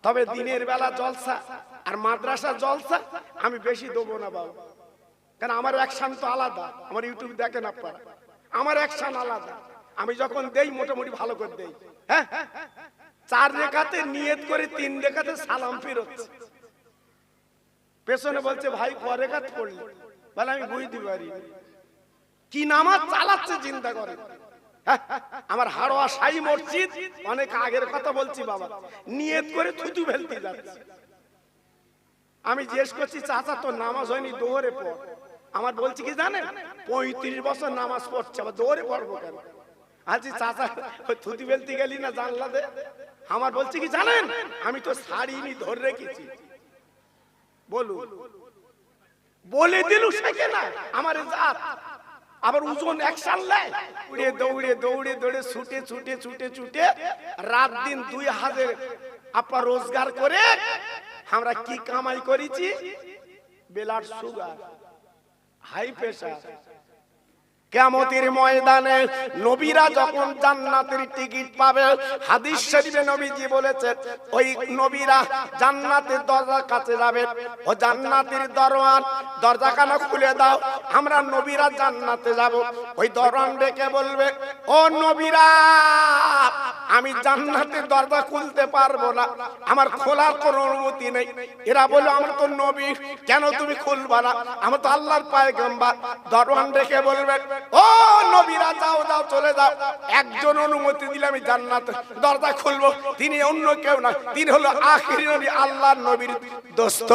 তবে দিনের বেলা জলসা আর মাদ্রাসা জলসা আমি বেশি দেবো না বাবা, কারণ আমার অ্যাকশন তো আলাদা। আমার ইউটিউব দেখেন আপনারা, আমার অ্যাকশন আলাদা। আমি যখন দেই মোটামুটি ভালো করে দেই। হ্যাঁ, 4 রেখাতে নিয়ত করে 3 রেখাতে সালাম ফিরত। পেছনে বলছে ভাই ক রেখাত পড়লি, বলে আমি বুঝতে পারি কি নামাজ চালাচ্ছে চিন্তা করে। আমার হাড়োয়া সাই মসজিদ, অনেক আগের কথা বলছি বাবা, নিয়ত করে থুতু ফেলতে যাচ্ছে। আমি জিজ্ঞেস করছি চাচা তোর নামাজ হয়নি, দৌড়ে পড়। আমার বলছি কি জানেন, 35 বছর নামাজ পড়ছে, আবার দৌড়ে পড়বো কেন? আজ চাচা থুতু ফেলতে গেলি না জানলা দে। আমার বলছি কি জানেন, আমি তো ছাড়িনি, ধরে রেখেছি। বলুন, বলে দিল শেখে না আমার জাত। আবার ওজন অ্যাকশন লাই, উড়ে দৌড়ে দৌড়ে দৌড়ে ছুটে ছুটে ছুটে ছুটে রাত দিন 2000 আপনার রোজগার করে আমরা কি কামাই করেছি? Blood sugar, high pressure. কিয়ামতের ময়দানে নবীরা যখন জান্নাতের টিকিট পাবে, হাদিস শরীফে নবীজি বলেছেন ওই নবীরা জান্নাতের দরজার কাছে যাবে। ও জান্নাতের দরওয়ান, দরজাখানা খুলে দাও, আমরা নবীরা জান্নাতে যাব। ওই দরওয়ান ডেকে বলবে, ও নবীরা, আমি জান্নাতের দরজা খুলতে পারবো না, আমার খোলার কোনো অনুমতি নেই। এরা বলল আমরা তো নবী, কেন তুমি খুলবা না? আমরা তো আল্লাহর পয়গম্বর। দরওয়ান ডেকে বলবে, ও নবীরা যাও যাও চলে যাও, একজন অনুমতি দিলে আমি জান্নাতের দরজা খুলবো, তিনি অন্য কেউ না, তিনি হলো আখিরি নবী, আল্লাহর নবীর দোস্ত।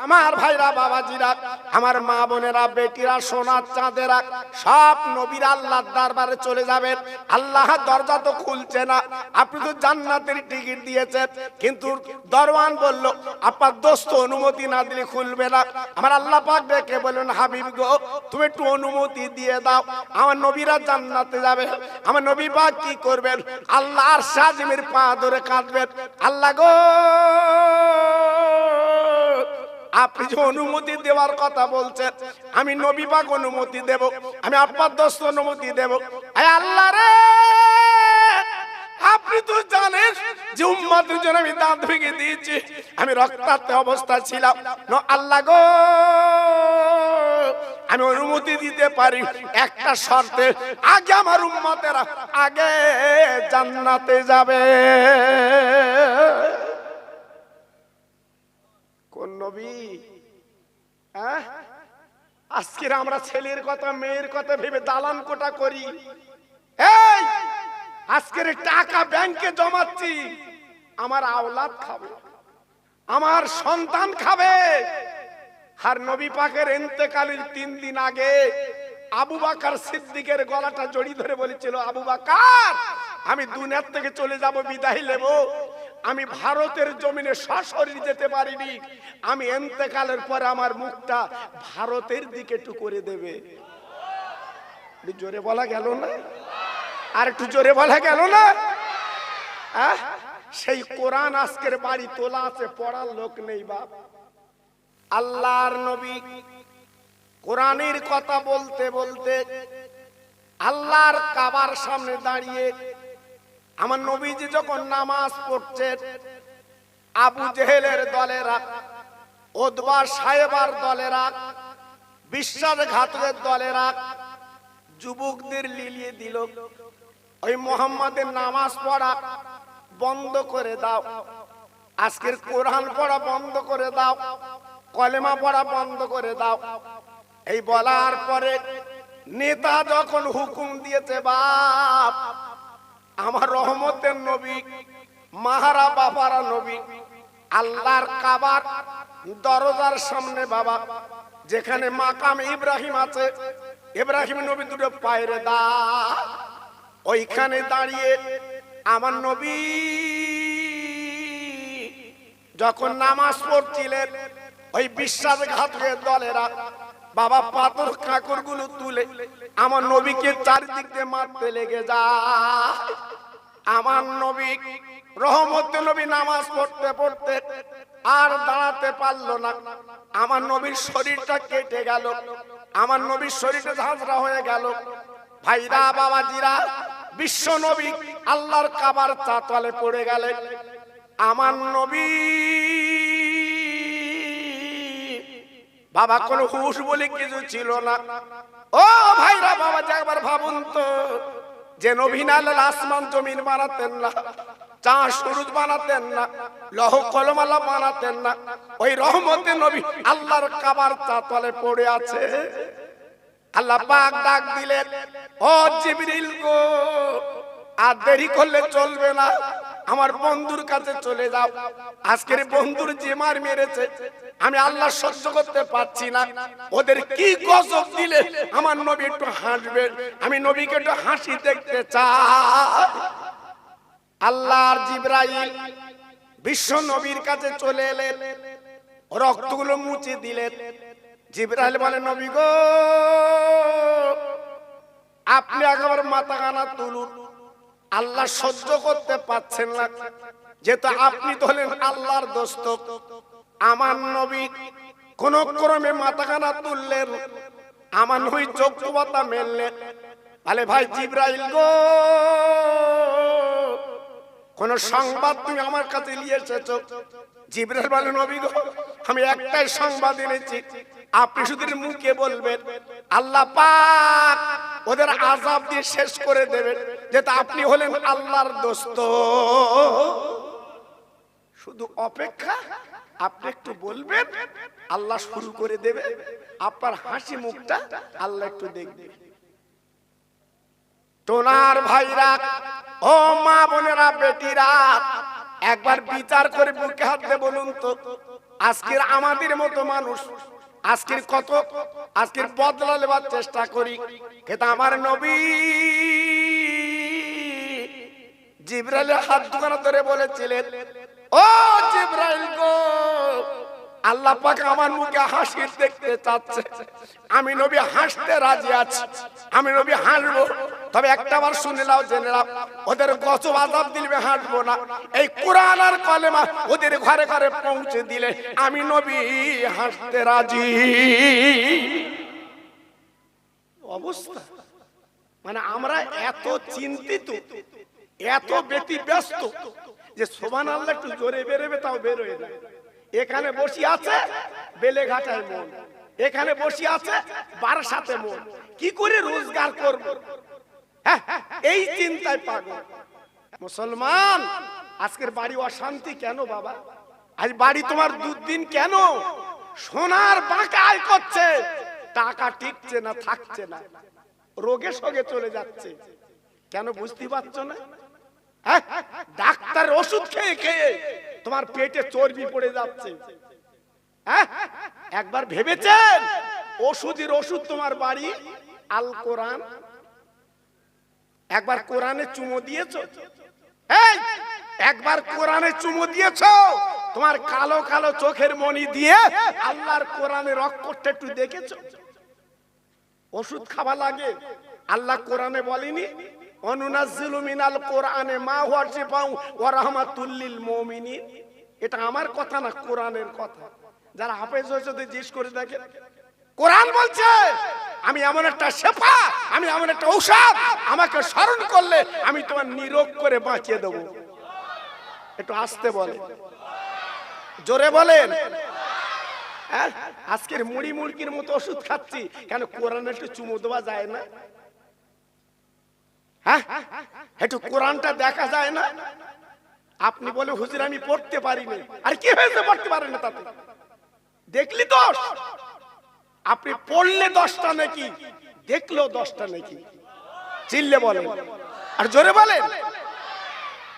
আমার ভাইরা, বাবাজিরা, আমার মা বোনেরা, বেটিরা, সোনার চাঁদেরা, সব নবীরা আল্লাহর দরবারে চলে যাবেন। আল্লাহ দরজা তো খুলছে না, আপনি তো জান্নাতের টিকিট দিয়েছেন, কিন্তু দরওয়ান বলল আপনার দোস্ত অনুমতি না দিলে খুলবে না। আমার আল্লাহ পাক ডেকে বলেন, হাবিব গো, তুমি একটু অনুমতি দিয়ে দাও, আমার নবীরা জান্নাতে যাবে। আমার নবী পাক কি করবেন? আল্লাহ আর সাজিমের পা ধরে কাঁদবেন, আল্লাহ গো, আপনি যে অনুমতি দেওয়ার কথা বলছেন, আমি নবী পাক অনুমতি দেব, আমি আপনার দোস্ত অনুমতি দেব। আয় আল্লাহ রে, আপনি তো জানেন যে উম্মতের জন্য আমি দাঁত ভেঙে দিয়েছি, আমি রক্তাক্ত অবস্থায় ছিলাম। আল্লাহ গো, আমি অনুমতি দিতে পারি একটা শর্তে, আগে আমার উম্মতেরা আগে জান্নাতে যাবে। কোন নবী? আজকের আমরা ছেলের কথা মেয়ের কথা ভেবে দালান কোটা করি। এই আজকের টাকা ব্যাংকে জমাচ্ছি, আমার আওলাদ খাবে, আমার সন্তান খাবে। আর নবী পাকের ইন্তেকালের 3 দিন আগে আবু বকর সিদ্দিকের গলাটা জড়ি ধরে বলেছিল, আবু বকর, আমি দুনিয়া থেকে চলে যাব, বিদায় নেব, আমি ভারতের জমিনে সশরীরে যেতে পারিনি, আমি ইন্তেকালের পরে আমার মুখটা ভারতের দিকে একটু করে দেবে। জোরে বলা গেল না? আর একটু জোরে বলা গেল না? সেই কোরআন আজকের বাড়ি তোলা আছে, পড়ার লোক নেই বাপ। আল্লাহর নবী কোরআনের কথা বলতে বলতে আল্লাহর কাবার সামনে দাঁড়িয়ে, আমার নবীজি যখন নামাজ পড়ছেন, আবু জেহেলের দলেরা, উতবা সাহেবার দলেরা, বিশ্বাসঘাতকের দলেরা যুবকদের লিলিয়ে দিল, ওই মুহাম্মাদের নামাজ পড়া বন্ধ করে দাও, আজকের কোরআন পড়া বন্ধ করে দাও, কলেমা পড়া বন্ধ করে দাও। এই বলার পরে নেতা যখন হুকুম দিয়েছে, বাপ আমার রহমতের নবী, মাহারা বাবারা নবী, আল্লাহর কাবার দরজার সামনে বাবা, যেখানে মাকাম ইব্রাহিম আছে, ইব্রাহিম নবী দুটো পায়ের দা, ওইখানে দাঁড়িয়ে আমার নবী যখন নামাজ পড়ছিলেন, ওই বিশ্বাসঘাতকের দলেরা বাবা পাথর কাকড় গুলো তুলে আমার নবীকে চারিদিক দিয়ে মারতে লেগে যায়। আমার নবী রহমতের নবী নামাজ পড়তে পড়তে আর দাঁড়াতে পারলো না, আমার নবীর শরীরটা কেটে গেল, আমার নবীর শরীরটা ঝাঁঝরা হয়ে গেল। ভাইরা, বাবাজিরা, বিশ্ব নবী আল্লাহর কাবার চাতালে পড়ে গেলেন। আমার নবী বাবা কোন হুঁশ বলে কিছু ছিল না। ও ভাইরা বাবা একবার ভাবুন তো, যে নবী না হলে আসমান জমিন বানাতেন না, চাঁদ সূরজ বানাতেন না, লৌহ কলমালা বানাতেন না। ওই রহমতে নবী আল্লাহর কাবার চাতলে পড়ে আছে। আল্লাহ পাক ডাক দিলেন, ও জিবরিল গো, আর দেরি করলে চলবে না, আমার বন্ধুর কাছে চলে যাও। আজকের বন্ধুর যে মার মেরেছে আমি আল্লাহ সহ্য করতে পারছি না, ওদের কি গজব দিলে আমার নবী একটু হাসবে, আমি নবীকে একটু হাসি দেখতে চাই। আল্লাহর জিবরাইল বিশ্ব নবীর কাছে চলে এলেন, রক্তগুলো মুছে দিলেন। জিবরাইল বলে, নবী গো, আপনি একবার মাথা কানা তুলুন, আল্লাহ সহ্য করতে পারছেন না, যেহেতু আপনি তো হলেন আল্লাহর দোস্ত। আমার নবী কোন ক্রমে মাথা কানা তুললেন, আমার নবী চক্ষুপাতা মেললেন। বলে, ভাই জিবরাইল গো, কোন সংবাদ তুমি আমার কাছে নিয়ে এসেছো? জিবরাইল বলে, নবী গো, আমি একটাই সংবাদ এনেছি, আপনি শুধু মুখে বলবেন আল্লাহ পাক ওদের আযাব দিয়ে শেষ করে দেবেন, যেটা আপনি হলেন আল্লাহর দোস্ত। শুধু অপেক্ষা, আপনি একটু বলবেন, আল্লাহ শুরু করে দেবে, আপনার হাসি মুখটা আল্লাহ একটু দেখবে। টোনার ভাইরা, ও মা বোনেরা, বেটিরা, একবার বিচার করে বুকে হাত দিয়ে বলুন তো, আজকের আমাদের মতো মানুষ আজকের বদলা নেবার চেষ্টা করি, কিন্তু আমার নবী জিবরাইলের হাত দুখানা ধরে বলেছিলেন, ও জিবরাইল গো, আল্লাহ পাক আমার মুখে হাসি দেখতে চাচ্ছে, আমি নবী হাসতে রাজি আছি, আমি নবী হাসবো, তবে একটা বার শুনে নাও, জেনে নাও, ওদের গজব আযাব দিলে হাসবো না, এই কোরআন আর কলেমা ওদের ঘরে ঘরে পৌঁছে দিলে আমি নবী হাসতে রাজি। অবস্থা মানে আমরা এত চিন্তিত, এত ব্যতিব্যস্ত যে সুবহানাল্লাহ একটু জোরে বেরোবে তাও বেরোয় না। এখানে বসে আছে বেলেঘাটায় মন, এখানে বসে আছে বারাসাতে মন, কি করে রোজগার করব, এই চিন্তায় পাগল। মুসলমান, আজকের বাড়ি অশান্তি কেন বাবা? আজ বাড়ি তোমার দুদিন কেন? সোনার বাঁকা আয় করছে, টাকা টিকছে না, থাকছে না, রোগে সগে চলে যাচ্ছে, কেন বুঝতে পারছো না? ডাক্তারের ওষুধ খেয়ে খেয়ে তোমার পেটে চর্বি পড়ে যাচ্ছে। একবার ভেবেছেন ওষুধের ওষুধ তোমার বাড়ি আল কোরআন? একবার কোরআনে চুমো দিয়েছো? একবার কোরআনে চুমো দিয়েছো? তোমার কালো কালো চোখের মনি দিয়ে আল্লাহর কোরআনের অক্ষরটা একটু দেখেছো? ওষুধ খাওয়া লাগে, আল্লাহ কোরআনে বলেনি অনুনাজ্জিলু মিনাল কোরআনে মা হুয়া শিফাউ ওয়া রাহমাতুল লিল মুমিনিন? এটা আমার কথা না, কোরআনের কথা। যারা হাফেজ হয়েছে জিজ্ঞেস করে দেখে, কোরআন বলছে আমি এমন একটা শেফা, আমি এমন একটা ঔষধ, আমাকে স্মরণ করলে আমি তোমার নিরোগ করে বাঁচিয়ে দেব। একটু আস্তে বলে, জোরে বলেন। আজকের মুড়ি মুড়কির মতো ওষুধ খাচ্ছি কেন? কোরআনে একটু চুমু দেওয়া যায় না? একটু কোরআনটা দেখা যায় না? আপনি বলে হুজুর আমি পড়তে পারিনি, আর কি হয়েছে পড়তে পারেন না তাতে? দেখলি দোষ, আপনি পড়লে 10টা নাকি, দেখলেও 10টা নাকি। চিল্লে বলেন আর জোরে বলেন।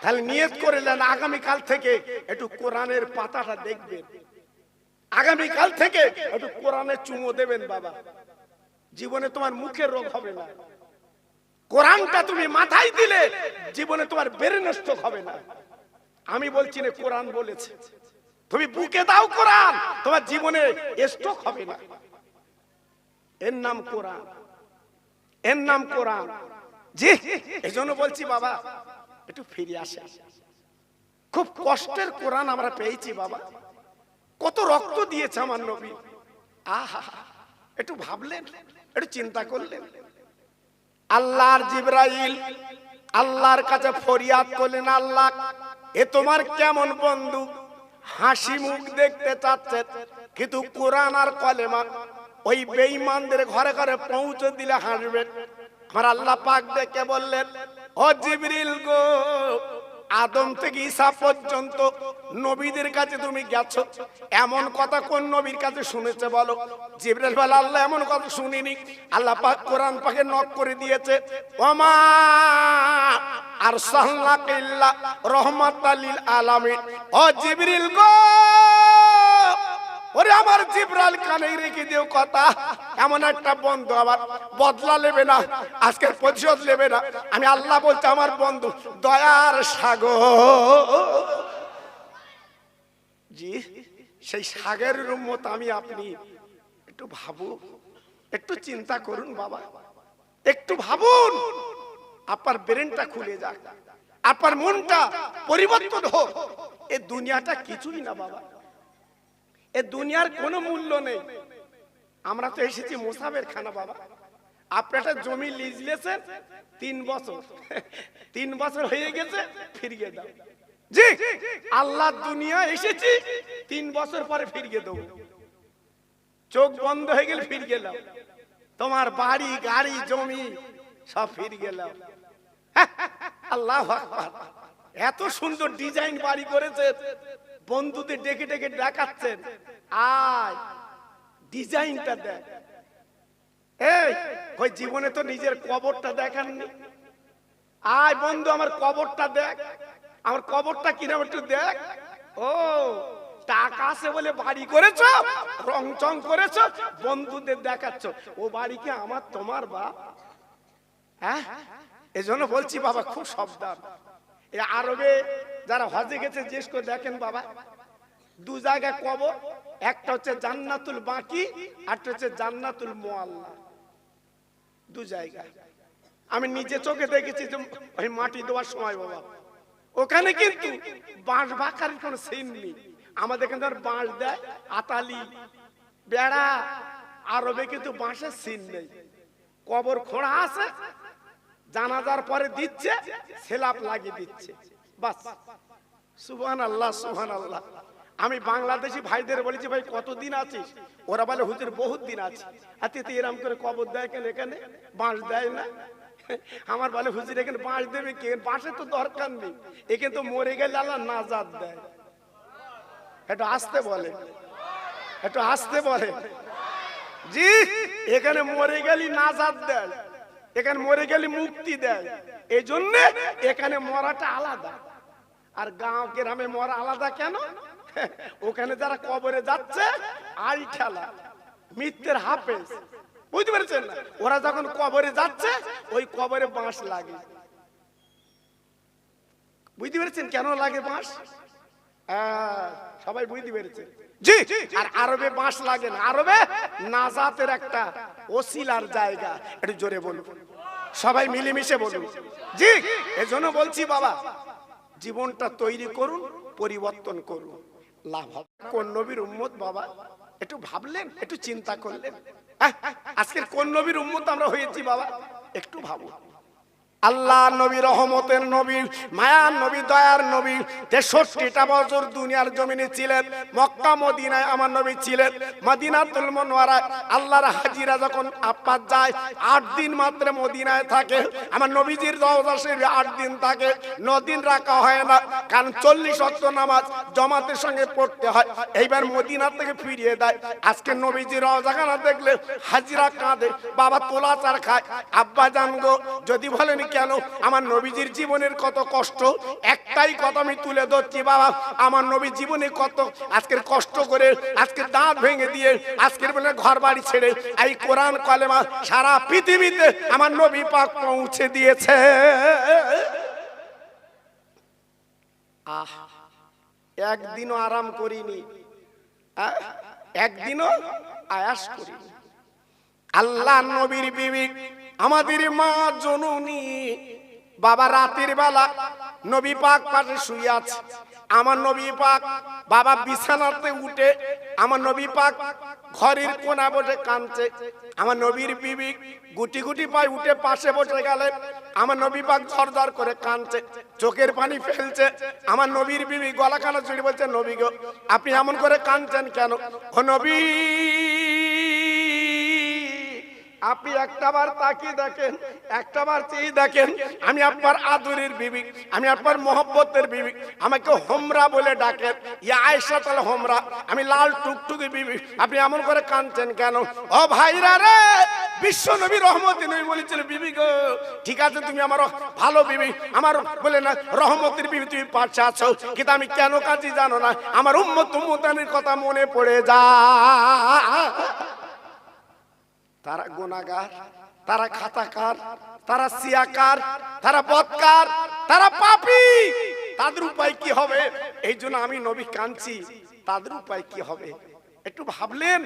তাহলে নিয়ত করে নেন, আগামীকাল থেকে একটু কোরআনের পাতাটা দেখবেন, আগামীকাল থেকে একটু কোরআনে চুমো দেবেন বাবা, জীবনে তোমার মুখের রোগ হবে না। কোরআনটা তুমি মাথায় দিলে জীবনে তোমার বেড়ে নষ্ট হবে না। আমি বলছি না, কোরআন বলেছে, তুমি বুকে দাও কোরআন, তোমার জীবনে স্ট্রোক হবে না। এর নাম কোরআন, এর নাম কোরআন। জি, এজন্য বলছি বাবা একটু ফিরে আসে। খুব কষ্টের কোরআন আমরা পেয়েছি বাবা, কত রক্ত দিয়েছে আমার নবী। আহা, একটু ভাবলেন, একটু চিন্তা করলেন। আল্লাহর জিবরাইল আল্লাহর কাছে ফরিয়াদ করলেন, আল্লাহ এ তোমার কেমন বন্ধু, হাসি মুখ দেখতে চাচ্ছে, কিন্তু কোরআন আর কলেমা ওই বেঈমানদের ঘরে ঘরে পৌঁছে দিলে হাসবেন। আমার আল্লাহ পাক দেখে বললেন, ও জিবরিল গো, আদম থেকে ঈসা পর্যন্ত নবীদের কাছে তুমি গেছো, এমন কথা কোন নবীর কাছে শুনেছে বলো? জিবরিল বলে, আল্লাহ এমন কথা শুনিনি। আল্লাহ পাক কোরআন পাকে নক করে দিয়েছে, ওমা আরসালনাকা ইল্লা রাহমাতাল লিল আলামিন। ও জিবরিল গো, ওরে আমার জিবরাইল, কানে রেখে দিও কথা, এমন একটা বন্ধু আবার বদলা নেবে না, আজকের প্রতিশোধ নেবে না। আমি আল্লাহ বলতে আমার বন্ধু দয়ার সাগর। জি, সেই সাগরের উম্মত আমি আপনি। একটু ভাবু, একটু চিন্তা করুন বাবা, একটু ভাবুন, আপনার ব্রেনটা খুলে যাক, আপনার মনটা পরিবর্তন হোক। এই দুনিয়াটা কিছুই না বাবা, এ দুনিয়ার কোনো মূল্য নেই। আমরা তো এসেছি মুসাফের খানা বাবা। আপনি একটা জমি লিজ নিয়েছেন 3 বছর, 3 বছর হয়ে গেছে, ফিরিয়ে দাও। জি, আল্লাহ দুনিয়া এসেছি 3 বছর পরে ফিরিয়ে দেবো। চোখ বন্ধ হয়ে গেলে ফিরিয়ে দাও, তোমার বাড়ি গাড়ি জমি সব ফিরিয়ে দাও। আল্লাহু আকবার, এত সুন্দর ডিজাইন বাড়ি করেছে, বন্ধুদের ডেকে ডেকে দেখাচ্ছেন, আয় ডিজাইনটা দেখ। এই ওই জীবনে তো নিজের কবরটা দেখাননি, আয় বন্ধু আমার কবরটা দেখ, আমার কবরটা কিনা একটু দেখ। ও টাকা আছে বলে বাড়ি করেছো, রং চং করেছো, বন্ধুদের দেখাচ্ছ, ও বাড়ি কি আমার তোমার বাপ? হ্যাঁ, এজন্য বলছি বাবা খুব সাবধান। এই আরবে যারা হজে গেছে জিজ্ঞেস করে দেখেন বাবা, 2 জায়গায় কবর, একটা হচ্ছে জান্নাতুল বাকি, আরটা হচ্ছে জান্নাতুল মুআল্লা। 2 জায়গা আমি নিজে চোখে দেখেছি। যে ওই মাটি দেওয়ার সময় বাবা, ওখানে কিন্তু বাঁশ বাঁকার কোনো সিন নেই। আমাদের এখানে ধর বাঁশ দেয়, আতালি বেড়া, আরবে কিন্তু বাঁশের সিন নেই। কবর খোঁড়া আছে, জানাজার পরে দিচ্ছে, সেলাপ লাগিয়ে দিচ্ছে, বাস। সুবহানাল্লাহ, সুবহানাল্লাহ। আমি বাংলাদেশি ভাইদের বলেছি, ভাই কতদিন আছিস? ওরা বলে হুজুর বহুত দিন আছে। আতে এরকম করে কবর দেয় কেন? এখানে বাঁশ দেয় না। আমার বলে হুজুর এখানে বাঁশ দেবে কে? বাঁশের তো দরকার নেই, এখানে তো মরে গেলে আল্লাহ নাজাত দেয়। একটু আসতে বলে, একটু আসতে বলে। জি, এখানে মরে গেলি নাজাত দেয়, এখানে মরে গেলে মুক্তি দেয়। এই জন্য এখানে মরাটা আলাদা, আর গাঁও গ্রামে মরা আলাদা। কেন? ওখানে যারা কবরে যাচ্ছে আই খেলা, মিথ্যের হাফেজ, বুঝতে পেরেছেন না? ওরা যখন কবরে যাচ্ছে ওই কবরে বাঁশ লাগে, বুঝতে পেরেছেন কেন লাগে বাঁশ? সবাই বুঝতে পেরেছে? জি। আর আরবে বাঁশ লাগে না, আরবে নাজাতের একটা ওসিলার জায়গা। একটু জোরে বলুন, সবাই মিলেমিশে বলুন। জি, এজন্য বলছি বাবা, জীবনটা তৈরি করুন, পরিবর্তন করুন, লাভ হবে। কোন নবীর উম্মত বাবা একটু ভাবলেন, একটু চিন্তা করলেন? আজকের কোন নবীর উম্মত আমরা হয়েছি বাবা, একটু ভাবুন। আল্লাহ নবী, রহমতের নবী, মায়ার নবী, দয়ার নবী 63টা বছর দুনিয়ার জমিনে ছিলেন। মক্কা মদিনায় আমার নবী ছিলেন। মদিনাতুল মুনাওয়ারায় আল্লাহর হাজিরা যখন আব্বাস যায় 8 দিন মাত্র মদিনায় থাকে। আমার নবীজির রওজা শরীফে 8 দিন থাকে, 9 দিন রাখা হয় না, কারণ 40 ওয়াক্ত নামাজ জামাতের সঙ্গে পড়তে হয়। এইবার মদিনা থেকে ফিরিয়ে দেয়। আজকে নবীজির রওজাখানা দেখলে হাজিরা কাঁদে, বাবা তোলা চার খায়। আব্বা জানগো, যদি বলেন কেন? আমার নবীজির জীবনের কত কষ্ট, একটাই কথা আমি তুলে ধরছি বাবা, আমার নবী জীবনে কত আজকের কষ্ট করে, আজকে দাঁত ভেঙে দিয়ে, আজকের বেলা ঘর বাড়ি ছেড়ে এই কোরআন কলেমা সারা পৃথিবীতে আমার নবী পাক পৌঁছে দিয়েছে। একদিনও আরাম করিনি, একদিনও আয়াস করিনি। আল্লাহ নবীর বিবি আমাদের মা জননী বাবা রাতের বেলা নবী পাক পাশে শুয়ে আছে। আমার নবী পাক বাবা বিছানাতে উঠে আমার নবী পাক ঘরের কোণা বসে কাঁদছে। আমার নবীর বিবি গুটি গুটি পায়ে উঠে পাশে বসে গেলেন। আমার নবী পাক ঝরঝর করে কাঁদছে, চোখের পানি ফেলছে। আমার নবীর বিবি গলা কানা চড়ে বলছে, নবী গো আপনি এমন করে কাঁদছেন কেন? ও নবী আপনি একটাবার তাকিয়ে দেখেন, একটাবার চেয়ে দেখেন, আমি আপনার আদরের বিবি, আমি আপনার মোহব্বতের বিবি, আমাকে হোমরা বলে ডাকেন, ইয়া আয়েশা তাল হোমরা, আমি লাল টুকটুকি বিবি, আপনি এমন করে কাঁদছেন কেন? ও ভাইরা রে, বিশ্ব নবী রহমতের নবী বলেছিল, বিবি গো ঠিক আছে তুমি আমার ভালো বিবি, আমার বলে না রহমতের বিবি তুমি পাশে আছো, কিন্তু আমি কেন কাঁদি জানো না? আমার উম্মত উম্মতানির কথা মনে পড়ে যায়। তারা গুনাহগার, তারা খাতাকার, তারা সিয়াকার, তারা বদকার, তারা পাপী। তাদের উপায় কি হবে? এই জন্য আমি নবী কাঁদছি, তাদের উপায় কি হবে? একটু ভাবলেন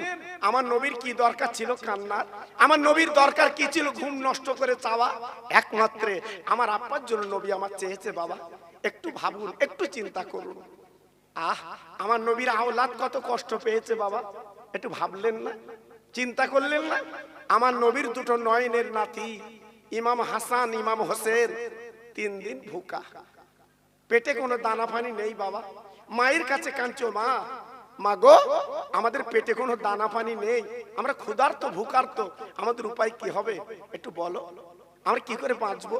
আমার নবীর কি দরকার ছিল কান্নার? আমার নবীর দরকার কি ছিল ঘুম নষ্ট করে চাওয়া? একমাত্র আমার আব্বার জন্য নবী আমার চেয়েছে বাবা। একটু ভাবুন, একটু চিন্তা করুন। আমার নবীর আওলাদ কত কষ্ট পেয়েছে বাবা, একটু ভাবলেন না? চিন্তা করলেন না? আমার নবীর দুটো নয়নের নাতি ইমাম হাসান ইমাম হোসেন 3 দিন ভুকা, পেটে কোনো দানা পানি নেই বাবা। মায়ের কাছে কাঁদছো, মা মা গো আমাদের পেটে কোনো দানা পানি নেই, আমরা ক্ষুধার্ত ভুকার্ত, আমাদের উপায় কি হবে একটু বলো, আমরা কি করে বাঁচবো?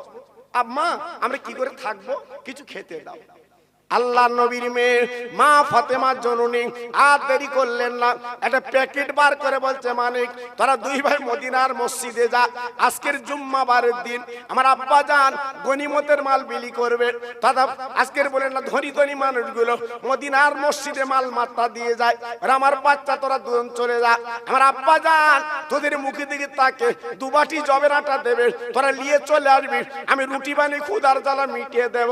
আম্মা আমরা কি করে থাকবো, কিছু খেতে দাও। আল্লাহ নবীর মেয়ে মা ফাতেমা জননী আর দেরি করলেন না, একটা প্যাকেট বার করে বলছে, মানিক তোরা 2 ভাই মদিনার মসজিদে যা, আজকের জুম্মাবারের দিন আমার আব্বা জান গনিমতের মাল বিলি করবে, দাদা আজকের বলেন না ধনী ধনী মানুষগুলো মদিনার মসজিদে মাল মাত্রা দিয়ে যায়, আর আমার বাচ্চা তোরা 2 জন চলে যা, আমার আব্বা জান তোদের মুখে দিকে তাকে 2 বাটি জবের আটা দেবে, তোরা নিয়ে চলে আসবি, আমি রুটি বানিয়ে ক্ষুধার জ্বালা মিটিয়ে দেব।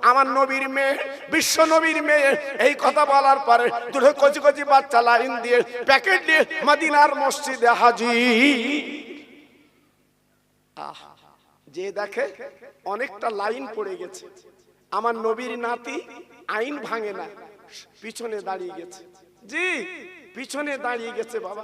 আমার নবীর মেয়ে বিশ্ব নবীর মেয়ে এই কথা বলার পরে 2 কচি কচি বাচ্চা লাইন দিয়ে প্যাকেট দিয়ে মদিনার মসজিদে হাজির। যে দেখে অনেকটা লাইন পড়ে গেছে, আমার নবীর নাতি আইন ভাঙে না, পিছনে দাঁড়িয়ে গেছে। জি পিছনে দাঁড়িয়ে গেছে বাবা।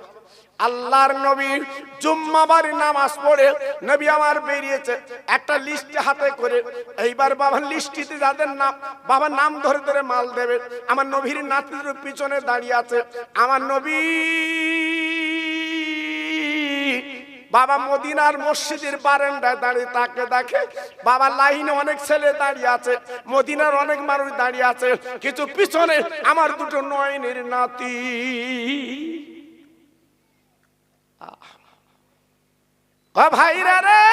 আল্লাহর নবীর জুম্মাবারে নামাজ পড়ে নবী আমার বেরিয়েছে, একটা লিস্ট হাতে করে, এইবার বাবা লিস্টিতে যাদের নাম বাবা নাম ধরে ধরে মাল দেবে। আমার নবীর নাতির পিছনে দাঁড়িয়ে আছে আমার নবী বাবা মদিনার মসজিদের বারান্দায় দাঁড়িয়ে তাকে দেখে, বাবা লাইনে অনেক ছেলে দাঁড়িয়ে আছে, মদিনার অনেক মানুষ দাঁড়িয়ে আছে, কিছু পিছনে আমার 2 নয়নের নাতি। ভাইরা রে,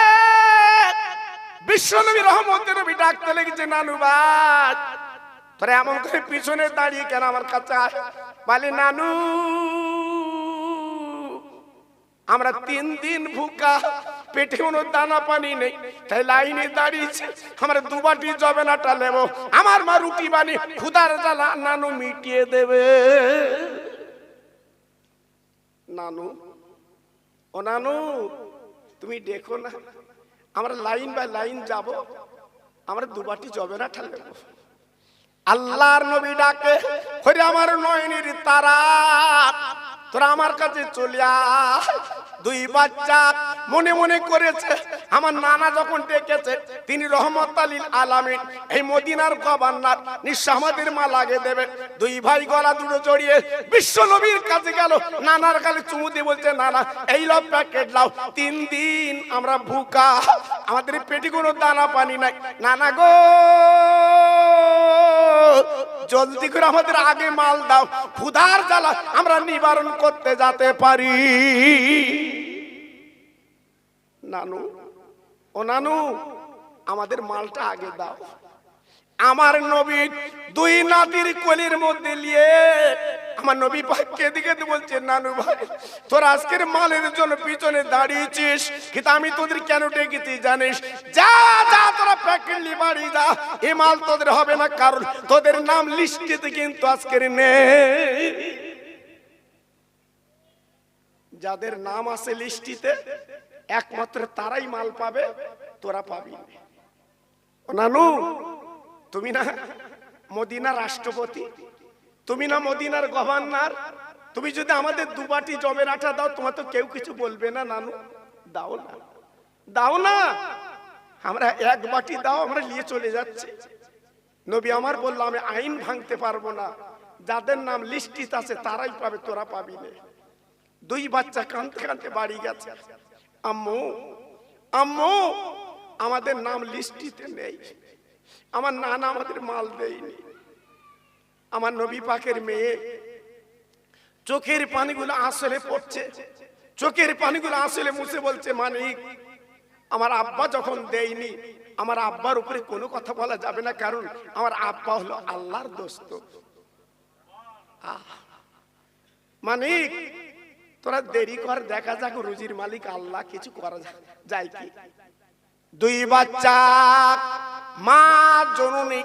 বিশ্বনবী রহমতের নবী ডাকতে লেগেছে, নানু ভাই তোরা এমন করে পিছনে দাঁড়িয়ে কেন আমার কাছে? বলে নানু আমরা 3 দিন ভুকা, পেটে কোনো দানা পানি নেই, তাই লাইনে দাঁড়িয়েছে, আমরা 2 বাটি জবের আটা নেব, আমার মা রুটি বানিয়ে ক্ষুধার জ্বালা নানু মিটিয়ে দেবে। নানু ও নানু তুমি দেখো না, আমরা লাইন বাই লাইন যাব, আমরা 2 বাটি জবের আটা নেব। আল্লাহর নবী ডাকে, ওরে আমার নয়নের তারা তোরা আমার কাছে চলে আয়। 2 বাচ্চা মনে মনে করেছে, আমার নানা যখন ডেকেছে তিনি রহমতুল লিল আলামিন, এই মদিনার গভর্নর, নিশ্চয় আমাদের মা লাগে দেবে। 2 ভাই গলা দুটো জড়িয়ে বিশ্ব নবীর কাছে গেল, নানার গালে চুমু দিয়ে বলছে, নানা এই লাও প্যাকেট লাও, 3 দিন আমরা ভুকা, আমাদের পেটে কোনো দানা পানি নাই, নানা গো জলদি করে আমাদের আগে মাল দাও, ক্ষুধার জ্বালা আমরা নিবারণ করতে যেতে পারি। নানু ও নানু আমাদের মালটা আগে দাও। আমার নবী 2 নাতির কোলের মধ্যে নিয়ে আমার নবী পাককে দিকে বলছে, নানু ভাই তোরা আজকের মালের জন্য পিছনে দাঁড়িয়েছিস, কিন্তু আমি তোদের কেন ডেকেছি জানিস? যা যা তোরা প্যাকেট নিয়ে বাড়ি যা, এ মাল তোদের হবে না, কারণ তোদের নাম লিস্টিতে কিন্তু আজকের নেই। যাদের নাম আছে লিস্টিতে একমাত্র তারাই মাল পাবে, তোরা পাবি। নানু তুমি না মদিনার রাষ্ট্রপতি, তুমি না মদিনার গভর্নর, তুমি যদি আমাদের দুবাটি জমের আটা দাও তোমার তো কেউ কিছু বলবে না। নানু দাও না, দাও না, আমরা এক বাটি দাও, আমরা নিয়ে চলে যাচ্ছি। নবী আমার বলল, আমি আইন ভাঙতে পারবো না, যাদের নাম লিস্টিত আছে তারাই পাবে, তোরা পাবি না। দুই বাচ্চা কাঁদতে কাঁদতে বাড়ি গেছে, আম্মু আম্মু আমাদের নাম লিস্টিতে নেই, আমার নানা আমাদের মাল দেয়নি। আমার নবী পাকের মেয়ে চোখের পানিগুলো আসলে পড়ছে, চোখের পানিগুলো আসলে মুছে বলছে, মানিক আমার আব্বা যখন দেয়নি, আমার আব্বার উপরে কোনো কথা বলা যাবে না, কারণ আমার আব্বা হলো আল্লাহর দোস্ত। মানিক তোরা দেরি কর, দেখা যাক রুজির মালিক আল্লাহ, কিছু করা যায় কি। দুই বাচ্চা মা জননী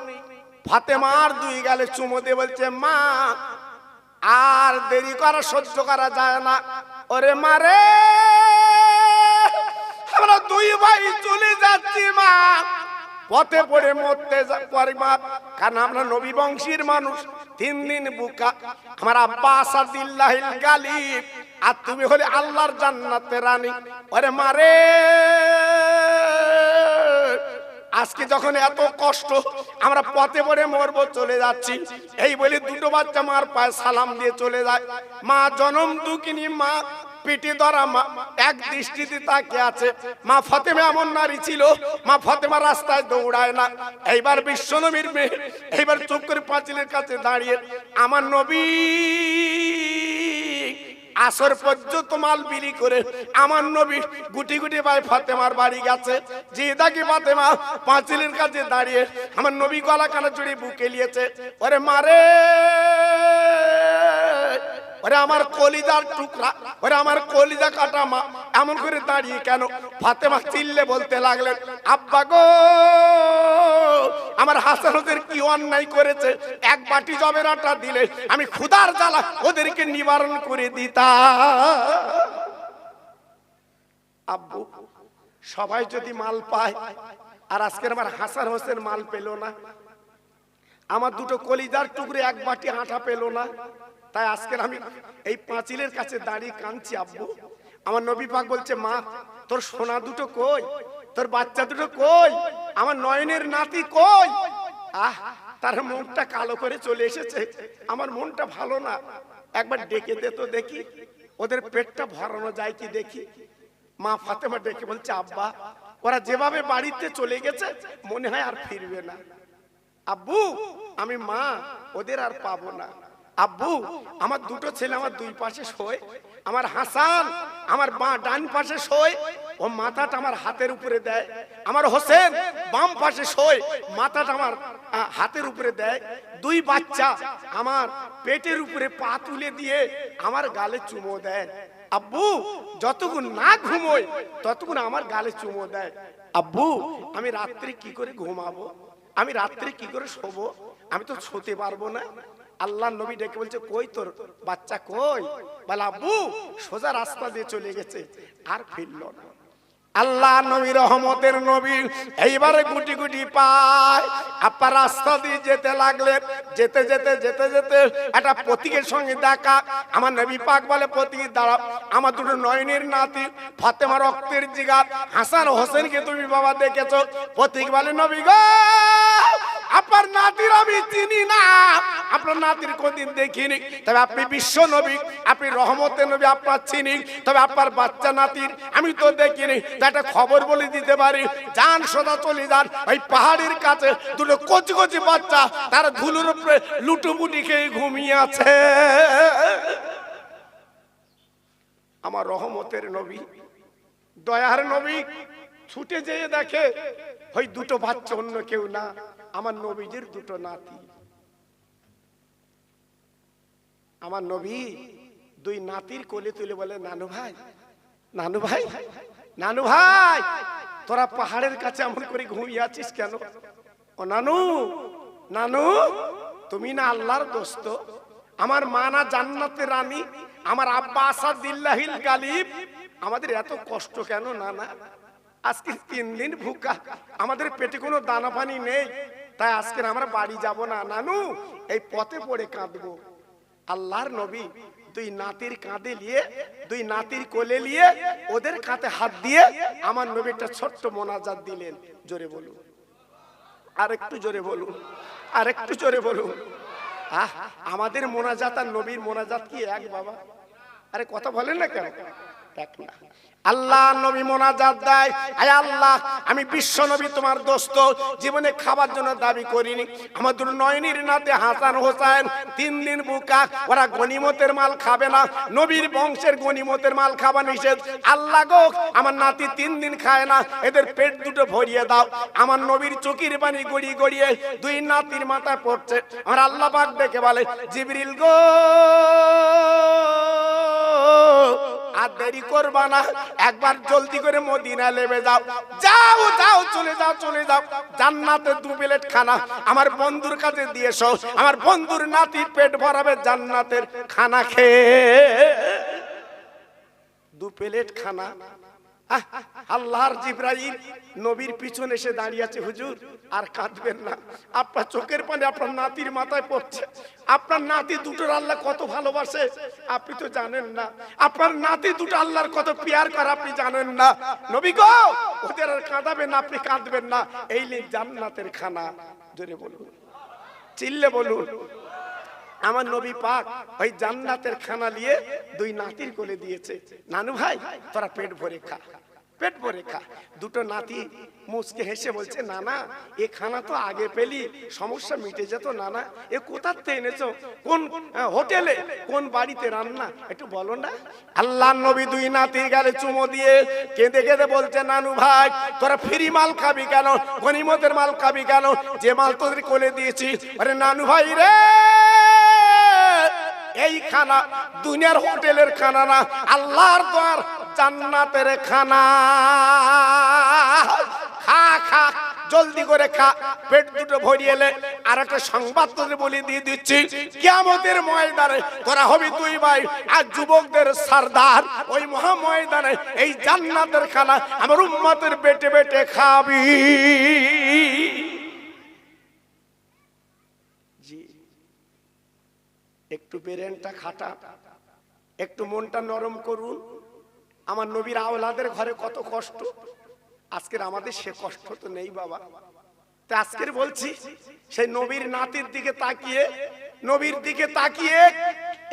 ফাতেমার দুই গালে চুমো দিয়ে বলছে, মা আর দেরি করা সহ্য করা যায় না, ওরে মারে আমরা দুই ভাই চলে যাচ্ছি মা, পথে পড়ে মরতে পারি মা, কারণ আমরা নবী বংশীর মানুষ, 3 দিন বুকা। আমার আব্বা আসাদুল্লাহিল গালিব, আর তুমি হলে আল্লাহর জান্নাতের রানী। ওরে মারে আজকে যখন এত কষ্ট, আমরা পথে পড়ে মরবো, চলে যাচ্ছি, এই বলে দুটো বাচ্চা মার পায়ে সালাম দিয়ে চলে যায়। মা জনম দুঃখিনী মা, পিঠে ধরা মা, এক দৃষ্টিতে তাকিয়ে আছে। মা ফাতেমা এমন নারী ছিল, মা ফাতেমা রাস্তায় দৌড়ায় না। এইবার বিশ্বনবীর মেয়ে এইবার চুপ করে পাঁচিলের কাছে দাঁড়িয়ে, আমার নবী আসর পর্যন্ত মাল বিলি করে আমার নবী গুটি গুটি ভাই ফাতেমার বাড়ি গেছে। যে দেখি ফাতেমা পাঁচিলের কাছে দাঁড়িয়ে আমার নবী গলা কানা জড়িয়ে বুকে নিয়েছে। ওরে মারে, ওরে আমার কলিজার টুকরা, ওরে আমার কলিজা কাটা মা, এমন করে দাঁড়িয়ে কেন? ফাতেমা চিল্লে বলতে লাগলেন, আব্বা গো আমার হাসান ওদের কি অন্যায় করেছে, এক বাটি জবের আটা দিলে আমি ক্ষুধার জ্বালা ওদেরকে নিবারণ করে দিতাম। আব্বু সবাই যদি মাল পায়, আর আজকের আমার হাসান হোসেন মাল পেল না, আমার দুটো কলিজার টুকরে এক বাটি আটা পেল না, তাই আজকের আমি এই পাঁচিলের কাছে দাঁড়িয়ে কাঁদছি। আব্বু আমার নবী পাক বলছে, মা তোর সোনা দুটো কই, তোর বাচ্চা দুটো কই, আমার নয়নের নাতি কই? তার মুখটা কালো করে চলে এসেছে, আমার মনটা ভালো না, একবার ডেকে দে তো দেখি, ওদের পেটটা ভরানো যায় কি দেখি। মা ফাতেমা ডেকে বলছে, আব্বা ওরা যেভাবে বাড়িতে চলে গেছে মনে হয় আর ফিরবে না। আব্বু আমি মা ওদের আর পাবো না। আব্বু আমার দুটো ছেলে আমার দুই পাশে শোয়, আমার হাসান আমার ডান পাশে শোয়, ও মাথাটা আমার হাতের উপরে দেয়, আমার হোসেন বাম পাশে শোয়, মাথাটা আমার হাতের উপরে দেয়, দুই বাচ্চা আমার পেটের উপরে পা তুলে দিয়ে আমার গালে চুমো দেয়। আব্বু যতক্ষণ না ঘুমোয় ততক্ষণ আমার গালে চুমো দেয়। আব্বু আমি রাত্রে কি করে ঘুমাবো, আমি রাত্রে কি করে শোবো, আমি তো শুতে পারবো না। আল্লাহ নবী ডেকে বলছে, কই তোর বাচ্চা কই? বলে আব্বু সোজা রাস্তা দিয়ে চলে গেছে, আর ফিরল না। আল্লাহ নবী রহমতের নবী এইবারে গুটি গুটি পায় আপনার রাস্তা দিয়ে যেতে লাগলেন। যেতে যেতে যেতে যেতে একটা পথিকের সঙ্গে দেখা। আমার নবী পাক বলে, পথিক দাঁড়া, আমার দুটো নয়নের নাতি ফাতেমা রক্তের জিগার হাসান হোসেনকে তুমি বাবা দেখেছো? পথিক বলে, নবী গো আপনার নাতির আমি চিনি না, আপনার নাতির কোনদিন দেখিনি, তবে আপনি বিশ্ব নবী, আপনি রহমতের নবী, আপনার চিনি, তবে আপনার বাচ্চা নাতির আমি তো দেখিনি। একটা খবর বলে দিতে পারি, যান সোজা চলে যান ওই পাহাড়ের কাছে, দুটো কচি কচি বাচ্চা তারা ধুলোর উপরে লুটুপুটি খেয়ে ঘুমিয়ে আছে। আমার রহমতের নবী দয়ার নবী ছুটে যেয়ে দেখে ওই দুটো বাচ্চা অন্য কেউ না, আমার নবীজির দুটো নাতি। আমার নবী দুই নাতির কোলে তুলে বলে, নানু ভাই, নানু ভাই, নানু ভাই, তোরা পাহাড়ের কাছে এমন করে ঘুমিয়ে আছিস কেন? ও নানু, নানু তুমি না আল্লাহর দোস্ত, আমার মা না জান্নাতের রানী, আমার আব্বা আসাদুল্লাহিল গালিব, আমাদের এত কষ্ট কেন? না না আজকে 3 দিন ভুকা, আমাদের পেটে কোনো দানা পানি নেই, তাই আজকে আমরা বাড়ি যাব না নানু, এই পথে পড়ে কাঁদবো। আল্লাহর নবী দুই নাতির কাঁধে নিয়ে, দুই নাতির কোলে নিয়ে ওদের কাঁধে হাত দিয়ে আমার নবী একটা ছোট্ট মোনাজাত দিলেন। জোরে বলুন, আর একটু জোরে বলুন, আর একটু জোরে বলুন। আমাদের মোনাজাত আর নবীর মোনাজাত কি এক বাবা? আরে কথা বলেন না কেন? এক না। আল্লাহ নবী মোনাজাত দেয়, আয় আল্লাহ, আমি বিশ্ব নবী তোমার দোস্ত, জীবনে খাবার জন্য দাবি করিনি। আমার দুটো নয়নির নাতে হাসান হোসেন 3 দিন বুকা, ওরা গনিমতের মাল খাবে না, নবীর বংশের গনিমতের মাল খাওয়া নিষেধ। আল্লাহ গো, আমার নাতি 3 দিন খায় না, এদের পেট দুটো ভরিয়ে দাও। আমার নবীর চোখের পানি গড়িয়ে গড়িয়ে দুই নাতির মাথায় পড়ছে। আমার আল্লাহ পাক ডেকে বলে, জিবরিল গো, আর দেরি করবা না, একবার জলদি করে মদিনা নেমে যাও। যাও যাও, চলে যাও, চলে যাও। জান্নাতে 2 প্লেট খানা আমার বন্ধুর কাছে দিয়ে এসো, আমার বন্ধুর নাতি পেট ভরাবে জান্নাতের খানা খেয়ে। 2 প্লেট খানা। আল্লাহর জিবরাইল নবীর পিছনে এসে দাঁড়িয়ে আছে, হুজুর আর কাঁদবেন না, আপনার চোখের পানি আপনার নাতির মাথায় পড়ছে। আপনার নাতি দুটোর আল্লাহ কত ভালোবাসে আপনি তো জানেন না, আপনার নাতি দুটো আল্লাহর কত প্যার করে আপনি জানেন না। নবী গো, ওদের আর কাঁদাবেন না, আপনি কাঁদবেন না, এই নিয়ে জান্নাতের খানা। জোরে বলুন, চিল্লে বলুন। আমার নবী পাক ওই জান্নাতের খানা নিয়ে দুই নাতির কোলে দিয়েছে। নানু ভাই, তোরা পেট ভরে খা, পেট ভরে খা। দুটো নাতি মুচকে হেসে বলছে, নানা এ খানা তো আগে পেলি সমস্যা মিটে যেত। নানা এ কোথাতে এনেছো, কোন হোটেলে, কোন বাড়িতে রান্না, একটু বলো না। আল্লাহর নবী দুই নাতির গালে চুমো দিয়ে কেঁদে কেঁদে বলছে, নানু ভাই তোরা ফ্রি মাল খাবি কেন, গনিমতের মাল খাবি কেন, যে মাল তোদের কোলে দিয়েছি। আরে নানু ভাই রে, এই খানা দুনিয়ার হোটেলের খানা না, আল্লাহর দয়ার জান্নাতের খানা। খা খা, জলদি করে খা, পেট দুটো ভরিয়ে এলে। আর একটা সংবাদ তোদের বলে দিয়ে দিচ্ছি, কিয়ামতের ময়দানে তোরা হবি 2 ভাই আর যুবকদের সরদার। ওই মহা ময়দানে এই জান্নাতের খানা আমার উম্মতের বেটে বেটে খাবি। একটু ব্রেনটা খাটা, একটু মনটা নরম করুন। আমার নবীর আওলাদের ঘরে কত কষ্ট, আজকের আমাদের সে কষ্ট তো নেই বাবা। তো আজকের বলছি, সেই নবীর নাতির দিকে তাকিয়ে, নবীর দিকে তাকিয়ে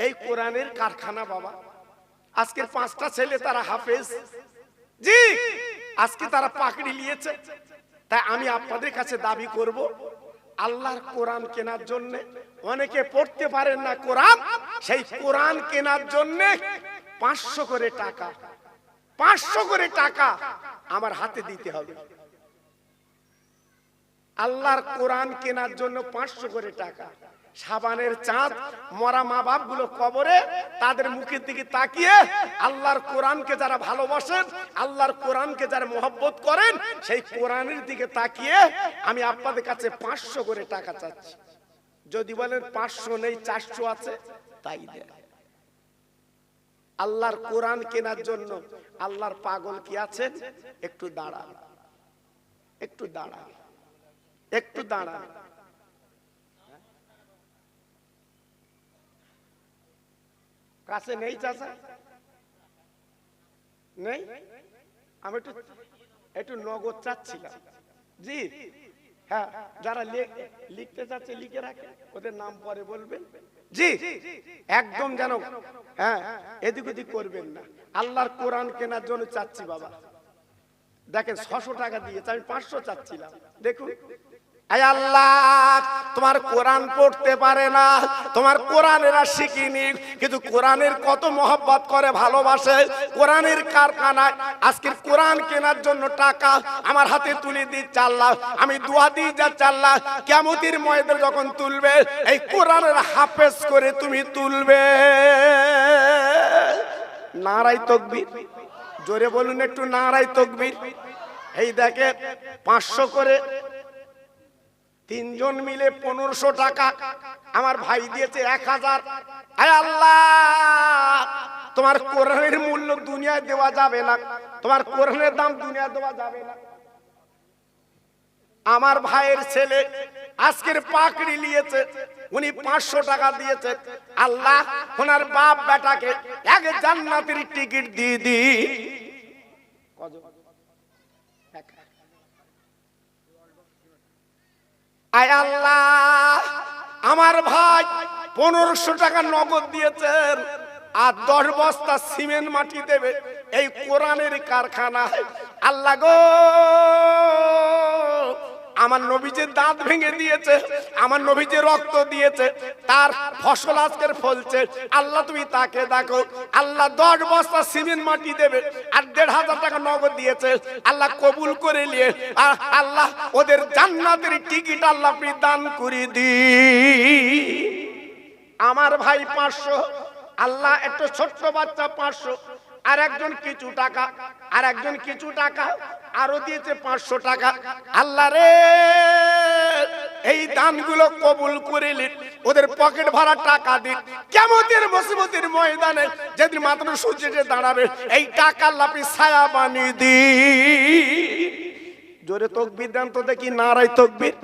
এই কোরআনের কারখানা বাবা। আজকের 5টা ছেলে তারা হাফেজ, জি আজকে তারা পাকড়ি নিয়েছে। তাই আমি আপনাদের কাছে দাবি করব, আল্লাহর কোরআন কেনার জন্য, অনেকে পড়তে পারেন না কোরআন, সেই কোরআন কেনার জন্য 500 করে টাকা, 500 করে টাকা আমার হাতে দিতে হবে। আল্লাহর কোরআন কেনার জন্য 500 করে টাকা। সাবানের চাঁদ, মরা মা বাপ গুলো কবরে, তাদের মুখের দিকে তাকিয়ে আল্লাহর কোরআনকে যারা ভালোবাসেন, আল্লাহর কোরআনকে যারা মহব্বত করেন, সেই কোরআনের দিকে তাকিয়ে আমি আপনাদের কাছে 500 করে টাকা চাচ্ছি। যদি বলেন 500 নেই, 400 আছে, তাই দেন। আল্লাহর কোরআন কেনার জন্য আল্লাহর পাগল কি আছেন? একটু দাঁড়া, একটু দাঁড়া, একটু দাঁড়া। কাছে নেই চাচা? নেই? আমি একটু নগদ চাচ্ছিলাম। জি হ্যাঁ, যারা লিখতে চাচ্ছে লিখে রাখে, ওদের নাম পরে বলবেন। জি একদম যেন হ্যাঁ এদিক ওদিক করবেন না। আল্লাহর কোরআন কেনার জন্য চাচ্ছি বাবা। দেখেন 600 টাকা দিয়েছে, আমি 500 চাচ্ছিলাম। দেখুন, আয় আল্লাহ, তোমার কোরআন পড়তে পারে না, তোমার কোরআনেরা শিখিনি, কিন্তু কোরআনের কত মহব্বত করে, ভালোবাসে। কোরআনের কারখানায় আজকের কোরআন কেনার জন্য টাকা আমার হাতে তুলে দিচ্ছে আল্লাহ। আমি দোয়া দিই যাচ্ছি আল্লাহ, কিয়ামতের ময়দানে যখন তুলবে, এই কোরআনের হাফেজ করে তুমি তুলবে। নারায়ে তাকবীর, জোরে বলুন একটু নারায়ে তাকবীর। এই দেখে 500 করে 3 জন মিলে 1500 টাকা আমার ভাই দিয়েছে 1000। আয় আল্লাহ, তোমার কোরআনের মূল্য দুনিয়ায় দেওয়া যাবে না, তোমার কোরআনের দাম দুনিয়ায় দেওয়া যাবে না। আমার ভাইয়ের ছেলে আজকের পাকড়ি নিয়েছে, উনি 500 টাকা দিয়েছে। আল্লাহ ওনার বাপ বেটাকে এক জান্নাতের টিকিট দিয়ে দি। আয় আল্লাহ, আমার ভাই 1500 টাকা নগদ দিয়েছেন আর 10 বস্তা সিমেন্ট মাটি দেবে এই কোরআনের কারখানায়। আল্লাহ গো, আমার নবী যে দাঁত ভেঙে দিয়েছে, আমার নবী যে রক্ত দিয়েছে, তার ফসল আজকের ফলছে। আল্লাহ তুমি তাকে দেখো। আল্লাহ 10 বস্তা সিমেন্ট মাটি দেবে আর 1500 টাকা নগদ দিয়েছে। আল্লাহ কবুল করে নিয়ে আল্লাহ ওদের জান্নাতের টিকিট আল্লাহ আপনি দান করে দি। আমার ভাই 500, আল্লাহ একটু ছোট্ট বাচ্চা 500, আর একজন কিছু টাকা, আর একজন কিছু টাকা আরো দিয়েছে 500 টাকা। আল্লাহ রে, এই দানগুলো কবুল করে নিন, ওদের পকেট ভরা টাকা দিন। কিয়ামতের মুসিবতের ময়দানে যেদিন মাত্র সূর্য এসে দাঁড়াবে, এই টাকা আল্লাহ আপনি ছায়া বানিয়ে দিন। জোরে তাকবীর দেন তো দেখি, নারায়ে তাকবীর।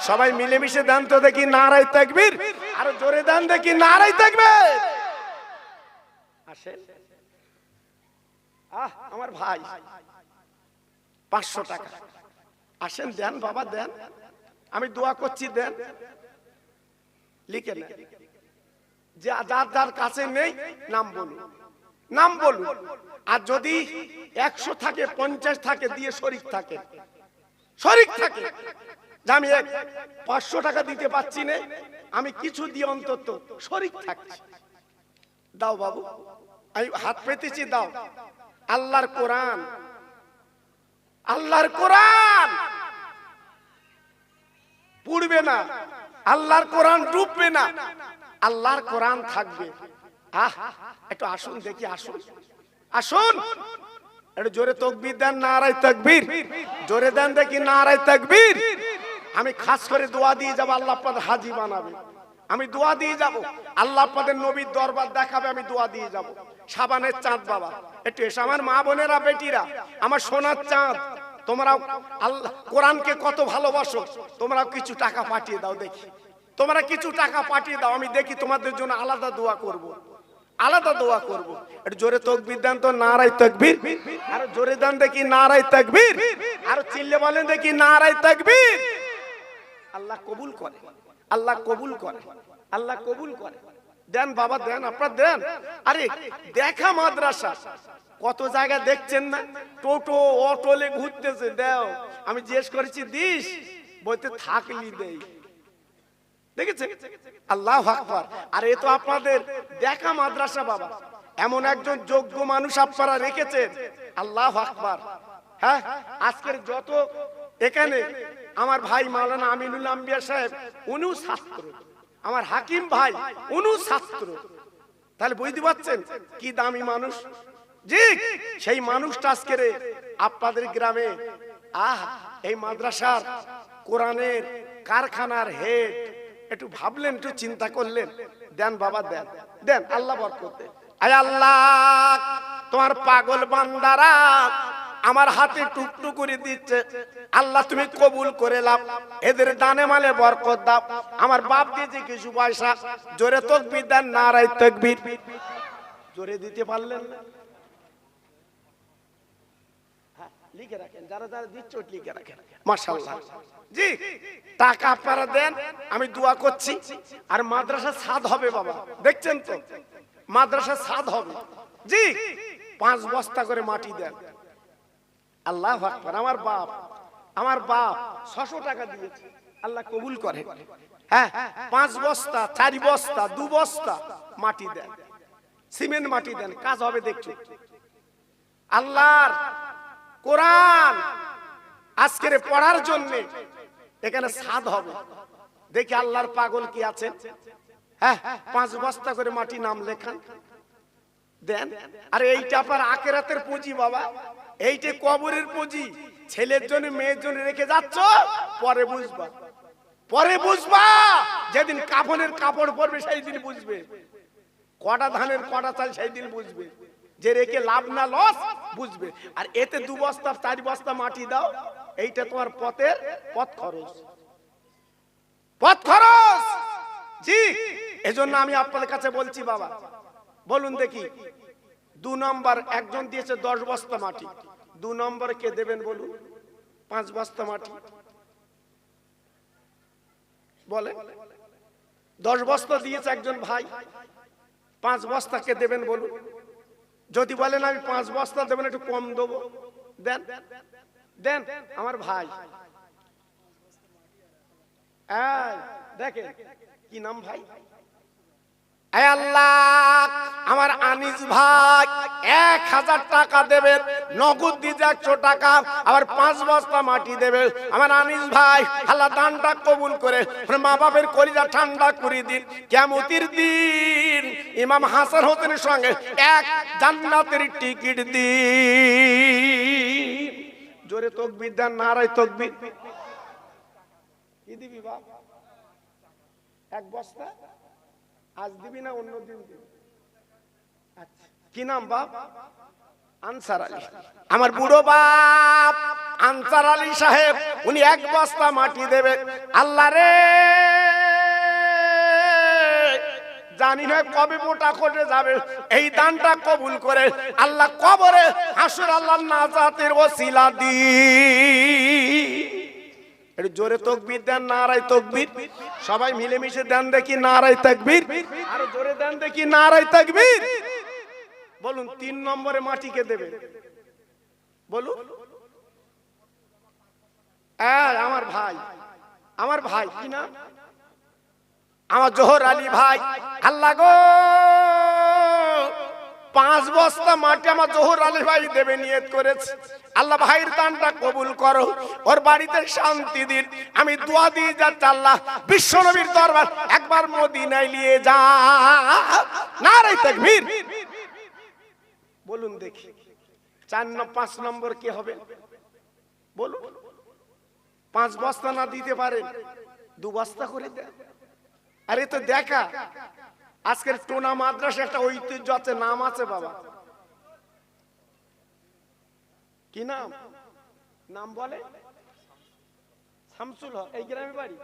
সবাই মিলেমিশে দেন তো দেখি, নারায়ে তাকবীর। আর জোরে দেন দেখি, নারায়ে তাকবীর। আসেন আমার ভাই 500 টাকা আসেন, দেন বাবা দেন, আমি দোয়া করছি, দেন। লিখে নেন, যার যার কাছে নেই নাম বলুন, নাম বলুন। আর যদি 100 থাকে, 50 থাকে, দিয়ে শরীক থাকে, শরীক থাকে যে আমি 500 টাকা দিতে পারছি না, আমি কিছু দিয়ে অন্তত শরীক থাকছি, দাও বাবু, আমি হাত পেতেছি, দাও। আল্লাহর কোরআন, আল্লাহর কোরআন পুড়বে না, আল্লাহর কোরআন ডুববে না, আল্লাহর কোরআন থাকবে। একটু আসুন দেখি, আসুন আসুন, একটু জোরে তাকবীর দেন, নারায়ে তাকবীর। জোরে দেন দেখি, নারায়ে তাকবীর। আমি খাস করে দোয়া দিয়ে যাব, আল্লাহ আপনাদের হাজী বানাবে। আমি দোয়া দিয়ে যাব, আল্লাহ আপনাদের নবীর দরবার দেখাবে, আমি দোয়া দিয়ে যাব। শাবানের চাঁদ বাবা, একটু এসে আমার মা বোনেরা, বেটিরা, আমার সোনার চাঁদ, তোমরাও আল্লাহ কোরআনকে কত ভালোবাসো, তোমরাও কিছু টাকা পাঠিয়ে দাও দেখি, তোমরা কিছু টাকা পাঠিয়ে দাও, আমি দেখি তোমাদের জন্য আলাদা দোয়া করব, আলাদা দোয়া করব। একটু জোরে তাকবীর দেন তো, নারায়ে তাকবীর। আর জোরে দেন দেখি, নারায়ে তাকবীর। আর চিল্লে বলেন দেখি, নারায়ে তাকবীর। আল্লাহ কবুল করে, আল্লাহ কবুল করে, আল্লাহ কবুল করে। দেন বাবা দেন, আপনারা দেন। আরে দেখা মাদ্রাসা কত জায়গা দেখছেন না, টোটো অটোলে ঘুরতেছে, দাও। আমি জিজ্ঞেস করেছি দিস, বলতে থাকলি দেই। দেখেছেন? আল্লাহু আকবার। আর এ তো আপনাদের দেখা মাদ্রাসা বাবা, এমন একজন যোগ্য মানুষ আপনারা রেখেছেন, আল্লাহু আকবার। হ্যাঁ, আজকের যত এখানে আমার ভাই মাওলানা আমিনুল আম্বিয়া সাহেব, উনিও ছাত্র, আমার হাকিম ভাই উনিও ছাত্র। তাহলে বুঝতে পারছেন কি দামি মানুষ। জি, সেই মানুষটা আজকের আপনাদের গ্রামে এই মাদ্রাসার কোরআনের কারখানার হেড। একটু ভাবলেন, একটু চিন্তা করলেন, দেন বাবা দেন, দেন, আল্লাহ বরকত দেন। আয় আল্লাহ, তোমার পাগল বান্দারা আমার হাতে টুকটুক করে দিচ্ছে, আল্লাহ তুমি কবুল করে লাও, এদের দানে মালে বরকত দাও। আমার বাপ দিয়েছে কিছু পয়সা, জোরে তাকবীর দেন, নারায়ে তাকবীর। জোরে দিতে পারলেন না, লিখে রাখেন, যারা যারা দিচ্ছে লিখে রাখেন। মাশাআল্লাহ। জি, টাকা আপনারা দেন, আমি দোয়া করছি। আর মাদ্রাসা ছাদ হবে বাবা, দেখছেন তো মাদ্রাসা ছাদ হবে। জি, 5 বস্তা করে মাটি দেন। আল্লাহু আকবার। আমার বাপ 600 টাকা দিয়েছে, আল্লাহ কবুল করে। হ্যাঁ, 5 বস্তা, 4 বস্তা, 2 বস্তা মাটি দেন, সিমেন্ট মাটি দেন, কাজ হবে দেখুন। আল্লাহর কোরআন আজকের পড়ার জন্য এখানে ছাদ হবে, দেখি আল্লাহর পাগল কি আছেন। হ্যাঁ, 5 বস্তা করে মাটি নাম লেখান, দেন। আর এইটা আপনার আখিরাতের পুঁজি বাবা, এইটা কবরের পুঁজি। ছেলের জন্য মেয়ের জন্য রেখে যাচ্ছ, পরে বুঝবা, পরে বুঝবা, যেদিন কাফনের কাপড় পরবে সেই দিন বুঝবে, কটা ধানের কটা চাল সেই দিন বুঝবে, যে রেখে লাভ না লস বুঝবে। আর এতে 2 বস্তা 4 বস্তা মাটি দাও, এইটা তোমার পথের পথ খরচ। পথ খরচ। জি, এজন্য আমি আপনাদের কাছে বলছি বাবা, বলুন দেখি, 2 নম্বর একজন দিয়েছে 10 বস্তা মাটি, 2 নম্বরে কে দেবেন বলুন? 5 বস্তা মাটি বলে, 10 বস্তা দিয়েছে একজন ভাই, 5 বস্তা কে দেবেন বলুন? যদি বলেন আমি 5 বস্তা দেবেন, একটু কম দেবো, দেন দেন আমার ভাই। দেখেন কি নাম ভাই? আয় আল্লাহ, আমার আনিস ভাই 1000 টাকা দেবেন, নগদ দিয়ে 100 টাকা, আবার 5 বস্তা মাটি দেবে। আমার আনিস ভাই আল্লাহ দানটা কবুল করে মা বাপের কলিজা ঠান্ডা করে দিন। কিয়ামতের দিন ইমাম হাসান হোসেনের সঙ্গে এক জান্নাতের টিকিট দিন। জোরে তাকবীর দেন, নারায়ে তাকবীর। কি দিবি বাপ? 1 বস্তা আজ দিবি না অন্য দিন দিবি? আচ্ছা, কি নাম বাপ? আনসার আলী। আমার বুড়ো বাপ আনসার আলী সাহেব, উনি 1 বস্তা মাটি দেবে। আল্লাহ রে, জানি না কবে মোটা করে যাবে, এই দানটা কবুল করে আল্লাহ কবরে হাসর আল্লাহ নাজাতের ওসিলা দি। একটু জোরে তাকবীর দেন, নারায়ে তাকবীর। সবাই মিলেমিশে দেন দেখি নারায়ে তাকবীর। আরো জোরে দেন দেখি নারায়ে তাকবীর। বলুন 3 নম্বরে মাটিকে দেবে বলুন? আমার ভাই, আমার ভাই কি নাম? আমার জোহর আলী ভাই। আল্লাহ গো, 5 বস্তা মাটি আমার জোহর আলী ভাই দেবে নিয়ত করেছে। আল্লাহ ভাইয়ের দানটা কবুল করো, ওর বাড়িতে শান্তি দিন। আমি দোয়া দিয়ে যাচ্ছি, আল্লাহ বিশ্ব নবীর দরবার একবার মদিনায় নিয়ে যা। নারায়ে তাকবীর। বলুন দেখি 5 নম্বর কে হবে বলুন? 5 বস্তা না দিতে পারেন, 2 বস্তা করে দেন। আরে তো দেখা, আজকের টোনা মাদ্রাসা একটা ঐতিহ্য আছে, নাম আছে বাবা। কি নাম? নাম বলে শামসুল হক। এই গ্রামে বাড়ি।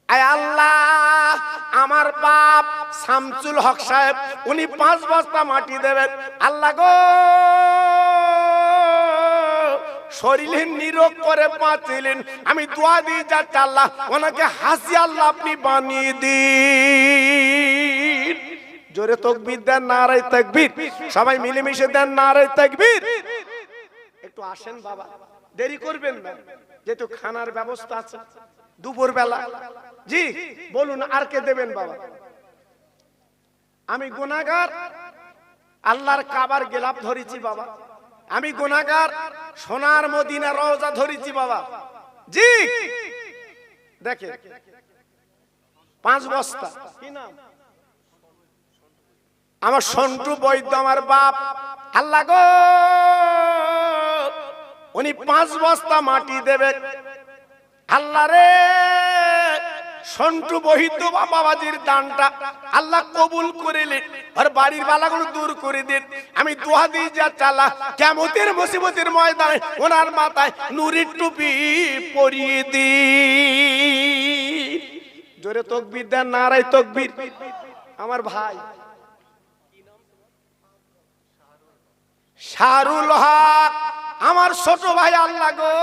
আয় আল্লাহ, আমার বাপ শামসুল হক সাহেব, উনি 5 বস্তা মাটি দেবেন। আল্লাহ গো, শরীরে নিরোগ করে বাঁচিলেন। আমি দোয়া দিয়ে যাচ্ছি, আল্লাহ ওনাকে হাসি আল্লাহ আপনি বানিয়ে দিন। জোরে তাকবীর দেন, নারায়ে তাকবীর। সবাই মিলেমিশে দেন নারায়ে তাকবীর। একটু আসেন বাবা, দেরি করবেন না, যেহেতু খানার ব্যবস্থা আছে দুপুর বেলা। জি বলুন আর কে দেবেন বাবা? আমি গুনাহগার, আল্লাহর কাবার গেলাপ ধরেছি বাবা। আমি গুনাহগার, সোনার মদিনা রওজা ধরেছি বাবা। জি দেখে 5 বস্তা। কি নাম? আমার সন্টু বৈদ্য, আমার বাপ। আল্লাহ গো, উনি 5 বস্তা মাটি দেবে। আল্লাহ রে, সন্টু বৈদ্য বাবাজির দানটা আল্লাহ কবুল করিলেন, আর বাড়ির বালাগুলো দূর করে দিন। আমি দোয়া দিয়ে যাচ্ছি, আল্লাহ কিয়ামতের মুসিবতের ময়দানে ওনার মাথায় নূরের টুপি পরিয়ে দিন। জোরে তাকবীর দেন, নারায়ে তাকবীর। আমার ভাই শাহরুল হক, আমার ছোট ভাই। আল্লাহ গো,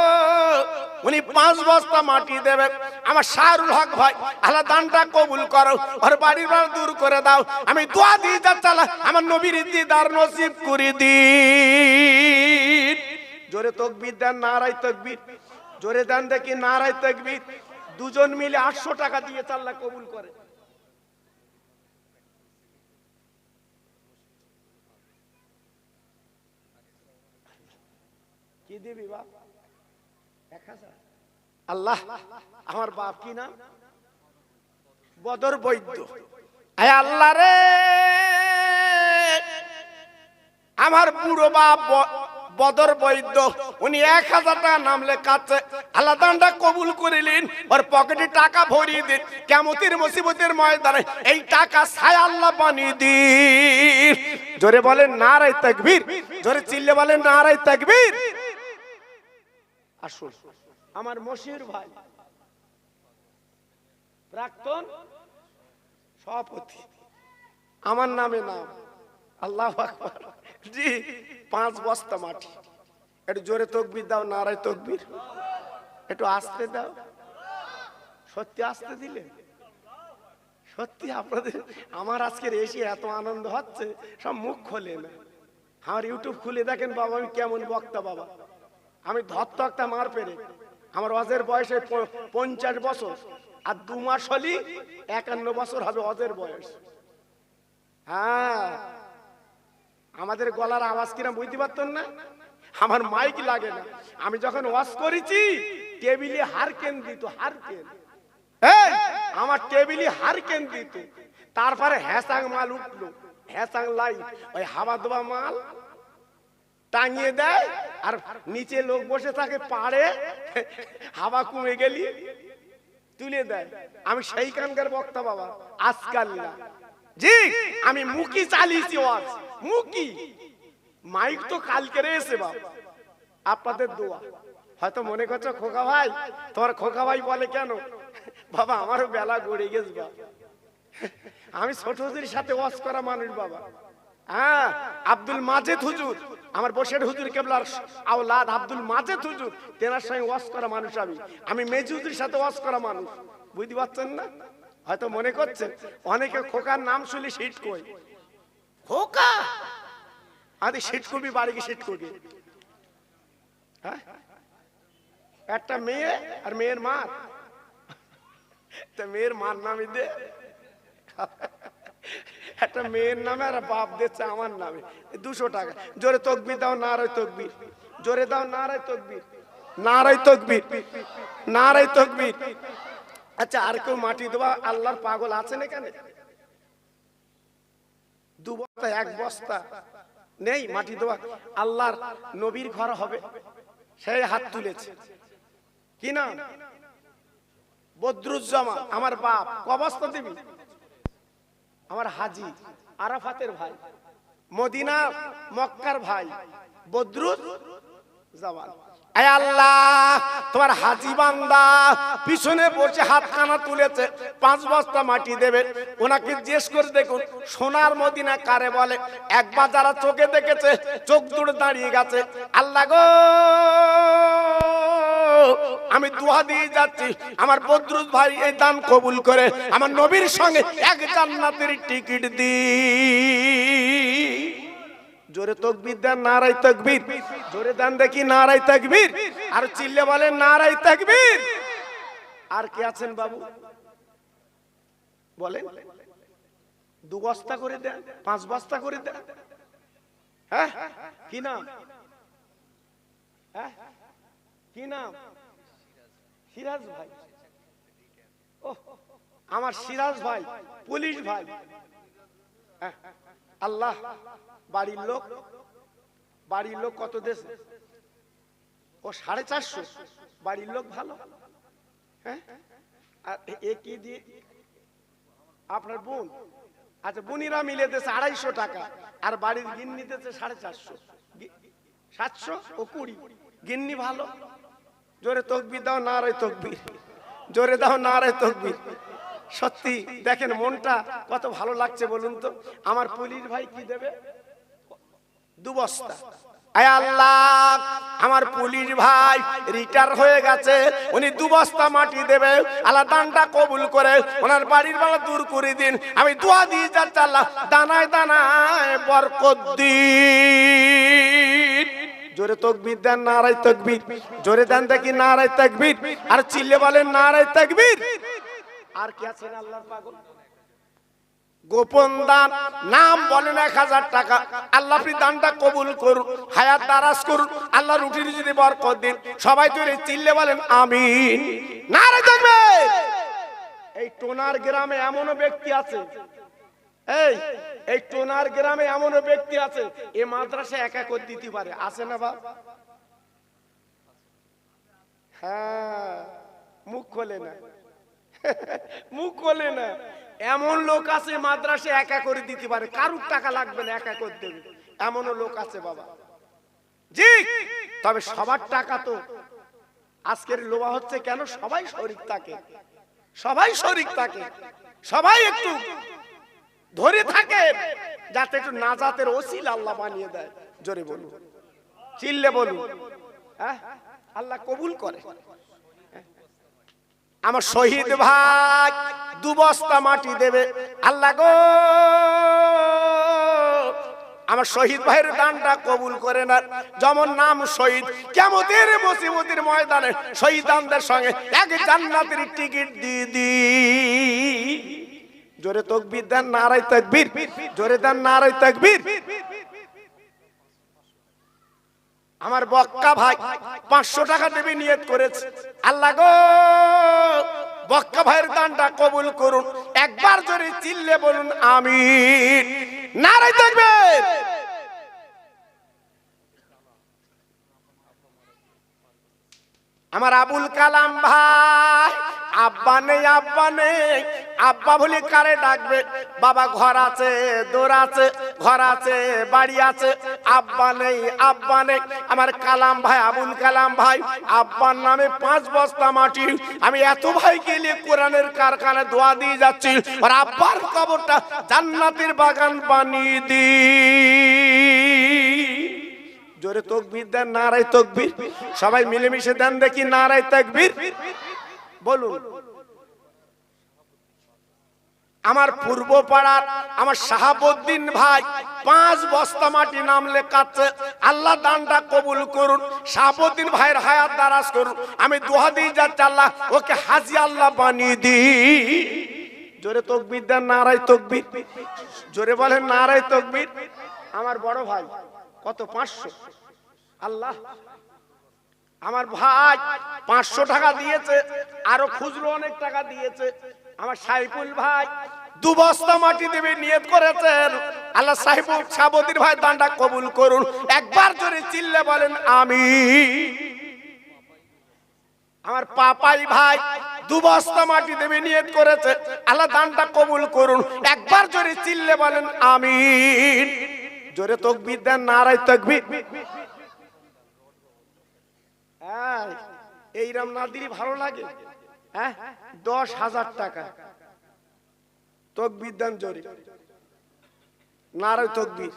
উনি 5 বস্তা মাটি দেবে। আমার শাহরুল হক ভাই, আল্লাহ দানটা কবুল করো, আর বাড়ির বাড়ি দূর করে দাও। আমি দোয়া দিয়ে যাচ্ছি, আল্লাহ আমার নবীর দিদার নসিব করে দিন। জোরে তাকবীর দেন, নারায়ে তাকবীর। জোরে দেন দেখি নারায়ে তাকবীর। দুজন মিলে 800 টাকা দিয়ে আল্লাহ কবুল করে। কি দিবি বাপ? 1000। আল্লাহ, আমার বাপ কি নাম? বদর বৈদ্য। আয় আল্লাহ রে, আমার বুড়ো বাপ বদর বৈদ্য, উনি 1000 টাকা নাম লেখাচ্ছে। আল্লাহ দানটা কবুল করিলেন, ওর পকেটে টাকা ভরিয়ে দিন। কিয়ামতের মুসিবতের ময়দানে এই টাকা ছায়া আল্লাহ বানিয়ে দিন। জোরে বলেন নারায়ে তাকবীর। জোরে চিল্লে বলেন নারায়ে তাকবীর। আসুন আমার মশির ভাই, প্রাক্তন সভাপতি, আমার নামে নাম। আল্লাহু আকবার। জি, 5 বস্তা মাটি। একটু জোরে তাকবীর দাও, নারায়ে তাকবীর। একটু আস্তে দাও। সত্যি আস্তে দিলে? সত্যি আপনাদের আমার আজকের এসে এত আনন্দ হচ্ছে, সব মুখ খোলে না। আমার ইউটিউব খুলে দেখেন বাবা, আমি কেমন বক্তা বাবা। আমি ধরতো একটা মার পেরে। আমার অজের বয়সে 50 বছর, আর 2 মাস হলি 51 বছর হবে অজের বয়স। হ্যাঁ, আমাদের গলার আওয়াজ কিনা বুঝতে পারতেন না? আমার মাইক লাগে না। আমি যখন ওয়াজ করেছি টেবিলে হারকেন দিত, হারকেন। এই আমার টেবিলে হারকেন দিত। তারপরে হ্যাসাং মাল উঠলো, হ্যাসাং লাইট, ওই হাওয়া দেওয়া মাল টাঙিয়ে দেয়, আর নিচে লোক বসে থাকে পাড়ে, হাওয়া কমে গেলি তুলে দেয়। আমি সেইখানকার বক্তা বাবা, আজকাল না। জি, আমি মুখি চালিয়েছি ওয়াজ, মুখি। মাইক তো কালকে এসে বাবা, আপনাদের দোয়া। হয়তো মনে করছো খোকা ভাই, তোমার খোকা ভাই বলে কেন বাবা? আমারও বেলা গড়ে গেছে বাবা। আমি ছোট হুজুরের সাথে ওয়াজ করা মানুষ বাবা। হ্যাঁ, আব্দুল মাজেদ হুজুর, আমার বসের হুজুর কেবলার আওলাদ আব্দুল মাজেদ হুজুর, তেনার সঙ্গে ওয়াজ করা মানুষ আমি। আমি মেজি হুজুরের সাথে ওয়াজ করা মানুষ। বুঝতে পারছেন না? হয়তো মনে করছে অনেকে খোকার নাম শুনলে সিট কই, খোকা আদি সিট করবি, বাড়ি গিয়ে সিট করবি। হ্যাঁ, একটা মেয়ে আর মেয়ের মা, মেয়ের মার নামে দে, একটা মেয়ের নামে আর বাপ দিচ্ছে আমার নামে 200 টাকা। জোরে তাকবীর দাও, নারায়ে তাকবীর। জোরে দাও, নারায়ে তাকবীর, নারায়ে তাকবীর, নারায়ে তাকবীর। আচ্ছা, আর কেউ মাটি দেওয়া আল্লাহর পাগল আছেন এখানে? 2 বস্তা 1 বস্তা নেই মাটি দেওয়া? আল্লাহর নবীর ঘর হবে, সেই হাত তুলেছে। কি না? বদরুজ্জামান আমার বাপ। ক বস্তা দিবি? আমার হাজি আরাফাতের ভাই, মদিনা মক্কার ভাই বদরুজ্জামান। আয় আল্লাহ, তোমার হাজি বান্দা পিছনে বসে হাত কানা তুলেছে, 5 বস্তা মাটি দেবে। ওনাকে জিজ্ঞেস করে দেখুন, সোনার মদিনা কারে বলে? একবার যারা চোখে দেখেছে চোখ জুড়ে দাঁড়িয়ে গেছে। আল্লাহ গো, আমি দোয়া দিয়ে যাচ্ছি, আমার বদরুজ ভাই এই দান কবুল করে আমার নবীর সঙ্গে 1 জান্নাতের টিকিট দি। জোরে তাকবীর দেন, নারায়ে তাকবীর। জোরে দেন দেখি, নারায়ে তাকবীর। আর চিল্লে বলেন নারায়ে তাকবীর। আর কে আছেন বাবু বলেন? 2 বস্তা করে দেন, 5 বস্তা করে দেন। হ্যাঁ, কি নাম? হ্যাঁ, কি নাম? সিরাজ ভাই। ও, আমার সিরাজ ভাই পুলিশ ভাই। আল্লাহ, বাড়ির লোক, বাড়ির লোক কত দেশে? ও 450। বাড়ির লোক ভালো। হ্যাঁ, আর এ কি দিয়ে? আপনার বোন? আচ্ছা, বোনিরা মিলে দিয়েছে 250 টাকা, আর বাড়ির গিন্নি দিয়েছে 450, 700 ও 20। গিন্নি ভালো। জোরে তাকবীর দাও, নারায়ে তাকবীর। জোরে দাও, নারায়ে তাকবীর। সত্যি দেখেন মনটা কত ভালো লাগছে বলুন তো। আমার পুলিশ ভাই কি দেবে? 2 বস্তা। আয় আল্লাহ, আমার পুলিশ ভাই রিটায়ার হয়ে গেছে, উনি 2 বস্তা মাটি দেবে। আল্লাহ দানটা কবুল করে ওনার বাড়ির বালা দূর করে দিন। আমি দোয়া দিয়ে যাচ্ছি, আল্লাহ দানায় দানায় বরকত দিন। জোরে তাকবীর দেন, নারায়ে তাকবীর। জোরে দেন দেখি, নারায়ে তাকবীর। আর চিল্লে বলেন নারায়ে তাকবীর। আর কি আছেন আল্লাহর পাগল? গোপন দান, নাম বলেন 1000 টাকা। আল্লাহ আপনি দানটা কবুল করুন, হায়াত দারাজ করুন, আল্লাহ রুটি রুজিতে বরকত দিন। সবাই জোরে চিল্লে বলেন আমিন, নারায়ে তাকবীর। এই টোনার গ্রামে এমনও ব্যক্তি আছে, এই টোনার গ্রামে এমনও ব্যক্তি আছে এই মাদ্রাসা একা করে দিতে পারে। আছে না বাপ? হ্যাঁ, মুখ খোলে না, মুখ খোলে না। এমন লোক আছে মাদ্রাসা একা করে দিতে পারে, কারুর টাকা লাগবে না, একা করে দেবে। এমনও লোক আছে বাবা। জি, তবে সবার টাকা তো আজকের লোভা হচ্ছে কেন? সবাই শরীর থাকে। সবাই শরীক থাকে, সবাই একটু ধরে থাকে, যাতে একটু নাজাতের ওসিলা আল্লাহ বানিয়ে দেয়। জোরে বলুন, চিল্লে বলুন, হ্যাঁ আল্লাহ কবুল করে। আমার শহীদ ভাই 2 বস্তা মাটি দেবে, আল্লাহ গো আমার শহীদ ভাইয়ের দানটা কবুল করে না। যেমন নাম শহীদ, কিয়ামতের মুসিবতের ময়দানে শহীদানদের সঙ্গে এক জান্নাতের টিকিট দিয়ে দি। জোরে তাকবীর দেন, নারায়ে তাকবীর, জোরে দেন নারায়ে তাকবীর। আমার বক্কা ভাই 500 টাকা দেবে নিয়ত করেছে, আল্লাহ গো বক্কা ভাইয়ের দানটা কবুল করুন। একবার জোরে চিল্লে বলুন আমিন, নারায়ে তাকবীর। আমার আবুল কালাম ভাই আব্বা নেই, আব্বা নেই, আব্বা বলে কারে ডাকবে? বাবা ঘর আছে, দৌড় আছে, ঘর আছে, বাড়ি আছে, আব্বা নেই, আব্বা নেই। আমার কালাম ভাই, আবুল কালাম ভাই, আব্বার নামে 5 বস্তা মাটি আমি এত ভাই গেলে কোরআনের কারখানায় দোয়া দিয়ে যাচ্ছি, আর আব্বার কবরটা জান্নাতের বাগান বানিয়ে দি। জোরে তাকবীর দেন, নারায়ে তাকবীর। সবাই মিলেমিশে দেন দেখি নারায়ে তাকবীর বলুন। আমার পূর্ব পাড়ার আমার শাহাবুদ্দিন ভাই 5 বস্তা মাটি নাম লেখাচ্ছে, আল্লাহ দানটা কবুল করুন। শাহাবুদ্দিন ভাইয়ের হায়াত দারাজ করুন। আমি দোয়া দিয়ে যাচ্ছি, আল্লাহ ওকে হাজী আল্লাহ বানিয়ে দি। জোরে তাকবীর দেন, নারায়ে তাকবীর, জোরে বলেন নারায়ে তাকবীর। আমার বড় ভাই কত 500, আল্লাহ আমার ভাই 500 টাকা দিয়েছে, আরো খুচরো অনেক টাকা দিয়েছে। আমার সাইফুল ভাই 2 বস্তা মাটি দেবে নিয়ত করেছেন, আল্লাহ শাহাবুদ্দিন ভাই দানটা কবুল করুন। একবার জোরে চিল্লে বলেন আমিন। আমার পাপাই ভাই 2 বস্তা মাটি দেবে নিয়ত করেছে, আল্লাহ দানটা কবুল করুন। একবার জোরে চিল্লে বলেন আমিন। জোরে তাকবীর দেন, নারায়ে তাকবীর। এইরকম না দিলে ভালো লাগে? হ্যাঁ 10,000 টাকা তাকবীর দেন, জোরে নারায়ে তাকবীর।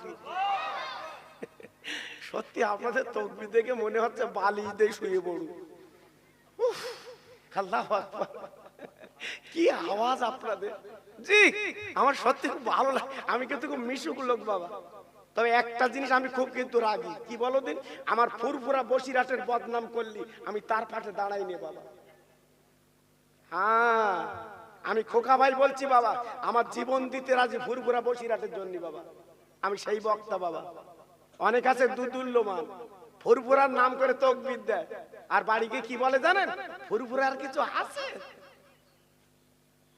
সত্যি আপনাদের তাকবীর দেখে মনে হচ্ছে বালি দিয়ে শুয়ে পড়ুন। আল্লাহু আকবার, কি আওয়াজ আপনাদের! জি আমার সত্যি খুব ভালো লাগে। আমি কিন্তু খুব মিশুক লোক বাবা, তবে একটা জিনিস আমি খুব কিন্তু রাগি। কি বলো দিন, আমার ফুরফুরা বসিরহাটের বদনাম করলি আমি তার পাশে দাঁড়াই নে বাবা। হ্যাঁ আমি খোকা ভাই বলছি বাবা, আমার জীবন দিতে রাজি ফুরফুরা বসিরহাটের জন্য বাবা। আমি সেই বক্তা বাবা। অনেক আছে দুদুল্যমান, ফুরফুরার নাম করে তাকবীর দেয়, আর বাড়িকে কি বলে জানেন? ফুরফুরার কিছু আছে।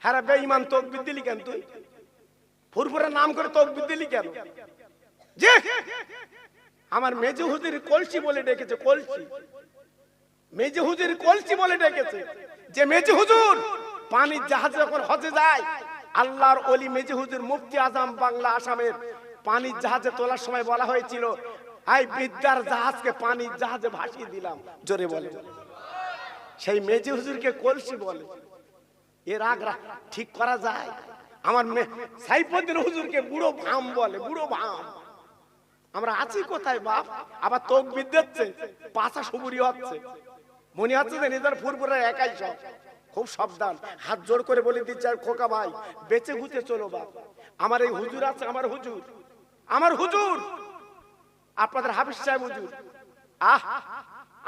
হ্যাঁ বেঈমান, তাকবীর দিলি কেন তুই? ফুরফুরার নাম করে তাকবীর দিলি কেন? যে আমার মেজে হুজুর কলসি বলে ডেকেছে, কলসি, মেজে হুজুর কলসি বলে ডেকেছে। যে মেজে হুজুর পানির জাহাজে যখন হজে যায়, আল্লাহর ওলি মেজে হুজুর মুফতি আজম বাংলা আসামের পানির জাহাজে তোলার সময় বলা হয়েছিল, এই বিদ্যার জাহাজকে পানির জাহাজে ভাসিয়ে দিলাম। জোরে বলে। সেই মেজে হুজুরকে কলসি বলে। এর রাগ ঠিক করা যায়? আমার সাইফুদ্দিন হুজুরকে বুড়ো ভাম বলে, বুড়ো ভাম। আমরা আছি কোথায় বাপ? আবার তাকবীর দিচ্ছে, পাছা সুবুরি হচ্ছে, মনে হচ্ছে যে নিজের ফুরফুরা একাই সব। খুব সাবধান, হাত জোড় করে বলে দিচ্ছে খোকা ভাই বেঁচে ঘুচে চলো বাপ। আমার এই হুজুর আছে, আমার হুজুর, আমার হুজুর আপনাদের হাফিজ সাহেব হুজুর।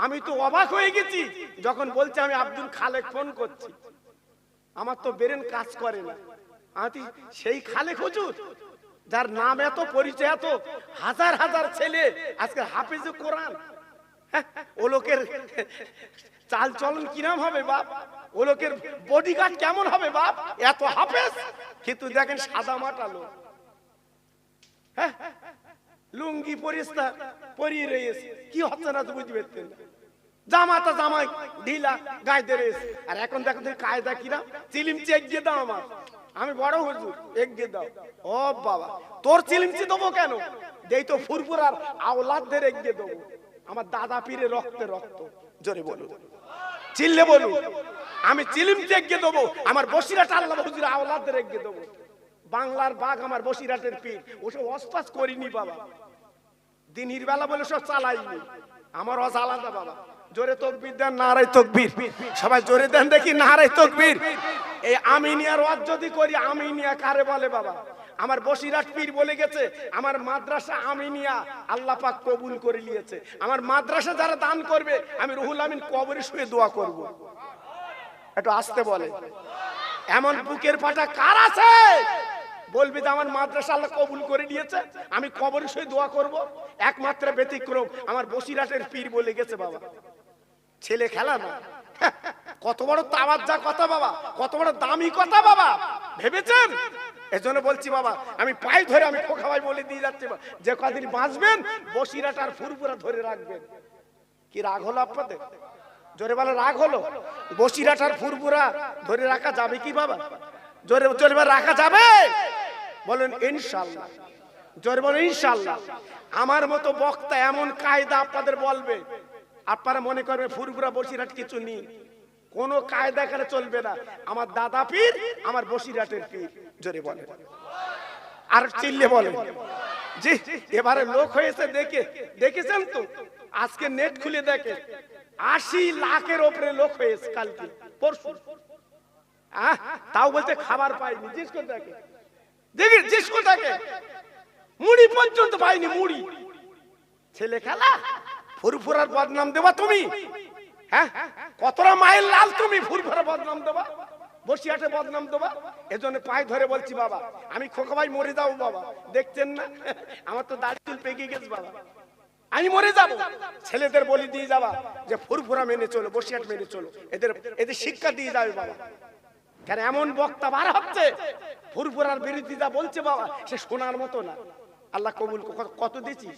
আমি তো অবাক হয়ে গেছি যখন বলছে আমি আব্দুল খালেক ফোন করছি। আমার তো ব্রেন কাজ করে না। আমি সেই খালেক হুজুর যার নাম এত, পরিচয় এত, হাজার হাজার ছেলে আজকে হাফিজে কোরআন। ও লোকের চাল চলন কি নাম হবে বাপ? ও লোকের বডিগার্ড কেমন হবে বাপ? এত হাফেজ, কিন্তু দেখেন সাদা মাটা লোক, লুঙ্গি পরিস্তা পরিয়ে রয়েছে। কি হচ্ছে না তো বুঝতে পারতেন না। জামাতা জামাই ঢিলা গায়ে রয়েছে। আর এখন দেখো কায়দা কিনা, চিলিমচি এগিয়ে দাও আমার, আমি বড় হুজুর এগিয়ে দাও। ও বাবা, তোর চিলিমচি দেবো কেন? যেই তো ফুরফুরার আওলাদদের এগিয়ে দেবো। আমার দাদা পীরের রক্তে রক্ত। জোরে বলুন, চিল্লে বলুন। আমি চিলিম রেখে দেবো, আমার বসিরাট আল্লাহ হুজুর আওলাদ রেখে দেবো। বাংলার বাঘ আমার বসিরাটের পীর, ওসব অস্পাস করিনি বাবা, দিনের বেলা বলে সব চালাইনি, আমার অজ আলাদা বাবা। জোরে তকবীর দেন, নারায়ে তকবীর, সবাই জোরে দেন দেখি নারায়ে তকবীর। এই আমিনিয়ার ওয়াজ যদি করি, আমিনিয়া কারে বলে বাবা? আমার বসিরাট পীর বলে গেছে, আমার মাদ্রাসা আমিনিয়া আল্লাহ পাক কবুল করে নিয়েছে। আমার মাদ্রাসা যারা দান করবে, আমি রুহুল আমিন কবরে শুয়ে দোয়া করব। একটু আসতে বলে, এমন বুকের পাটা কার আছে বলবে যে আমার মাদ্রাসা আল্লাহ কবুল করে নিয়েছে, আমি কবরে শুয়ে দোয়া করব? একমাত্র ব্যতিক্রম আমার বসিরাটের পীর বলে গেছে বাবা। ছেলে খেলা না, কত বড় তাওয়াজ্জা কথা বাবা, কত বড় দামি কথা বাবা, ভেবেছেন? এজন্য বলছি বাবা, আমি পায়ে ধরে আমি খোকা ভাই বলে দিয়ে যাচ্ছি, যে কদিন বাঁচবেন বসিরাট আর ফুরফুরা ধরে রাখবেন। কি রাগ হলো আপনাদের? জোরে বলে রাগ হলো? বসিরাট আর ফুরফুরা ধরে রাখা যাবে কি বাবা? জোরে জোরে রাখা যাবে? বলেন ইনশাআল্লাহ। জোরে বলেন ইনশাআল্লাহ। আমার মতো বক্তা এমন কায়দা আপনাদের বলবে, আপনারা মনে করবে ফুরফুরা বসিরাট কিছু নেই, কোন কায়দা এখানে চলবে না। আমার দাদা পীর, আমার বসিরাটের পীর। জোরে বলে আর চিল্লে বলে জি। এবারে লোক হয়েছে দেখে, দেখেছেন তো? আজকে নেট খুলে দেখে 80 লাখের উপরে লোক হয়েছে কালকে পরশু। তাও বলতে খাবার পাইনি। জিসকো দেখে, দেখি জিসকো দেখে মুড়ি পর্যন্ত পাইনি, মুড়ি। ছেলে খেলা, ফুরফুরার বদনাম দেবা তুমি? হ্যাঁ, কতটা মাইল লাল তুমি, ফুরফুরা বদনাম দেবা, বসিয়াটে বদনাম দেবা? এজন্য পায়ে ধরে বলছি বাবা, আমি খোকা ভাই মরে যাবো বাবা, দেখছেন না আমার তো দাড়ি চুল পেকে গেছে বাবা, আমি মরে যাব। ছেলেদের বলি দিয়ে যাবা যে ফুরফুরা মেনে চলো, বসিয়াট মেনে চলো, এদের এদের শিক্ষা দিয়ে যাবে বাবা। কেন এমন বক্তা বার হচ্ছে, ফুরফুরার বিরোধিতা বলছে বাবা, সে শোনার মতো না। আল্লাহ কবুল। কত দিয়েছিস?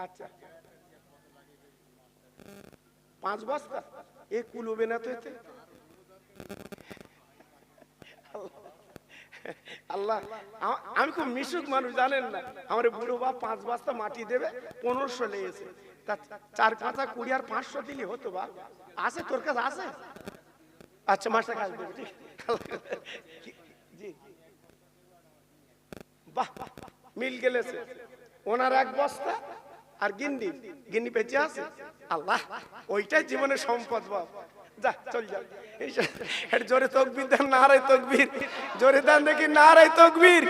আচ্ছা 5 বস্তা, এ কুলবে না তো এতে। আল্লাহ, আমি খুব মিশুক মানুষ জানেন না, আমার বুড়ো বাপ 5 বস্তা মাটি দেবে, 1500 লেগেছে, তা 4 5 20 আর 500 দিলে হতো বাপ। আছে তোর কাছে আছে? আচ্ছা মাসে কাজ দেবে, ঠিক জি। বাহ, মিল গেলেছে। ওনার 1 বস্তা আর গিন্নি, গিন্নি বেঁচে আছে। আল্লাহ, ওইটাই জীবনের সম্পদ বাপ। যা চল যা। জোরে তকবীর দেন, নারায়ে তকবীর, জোরে দেন দেখি নারায়ে তকবীর।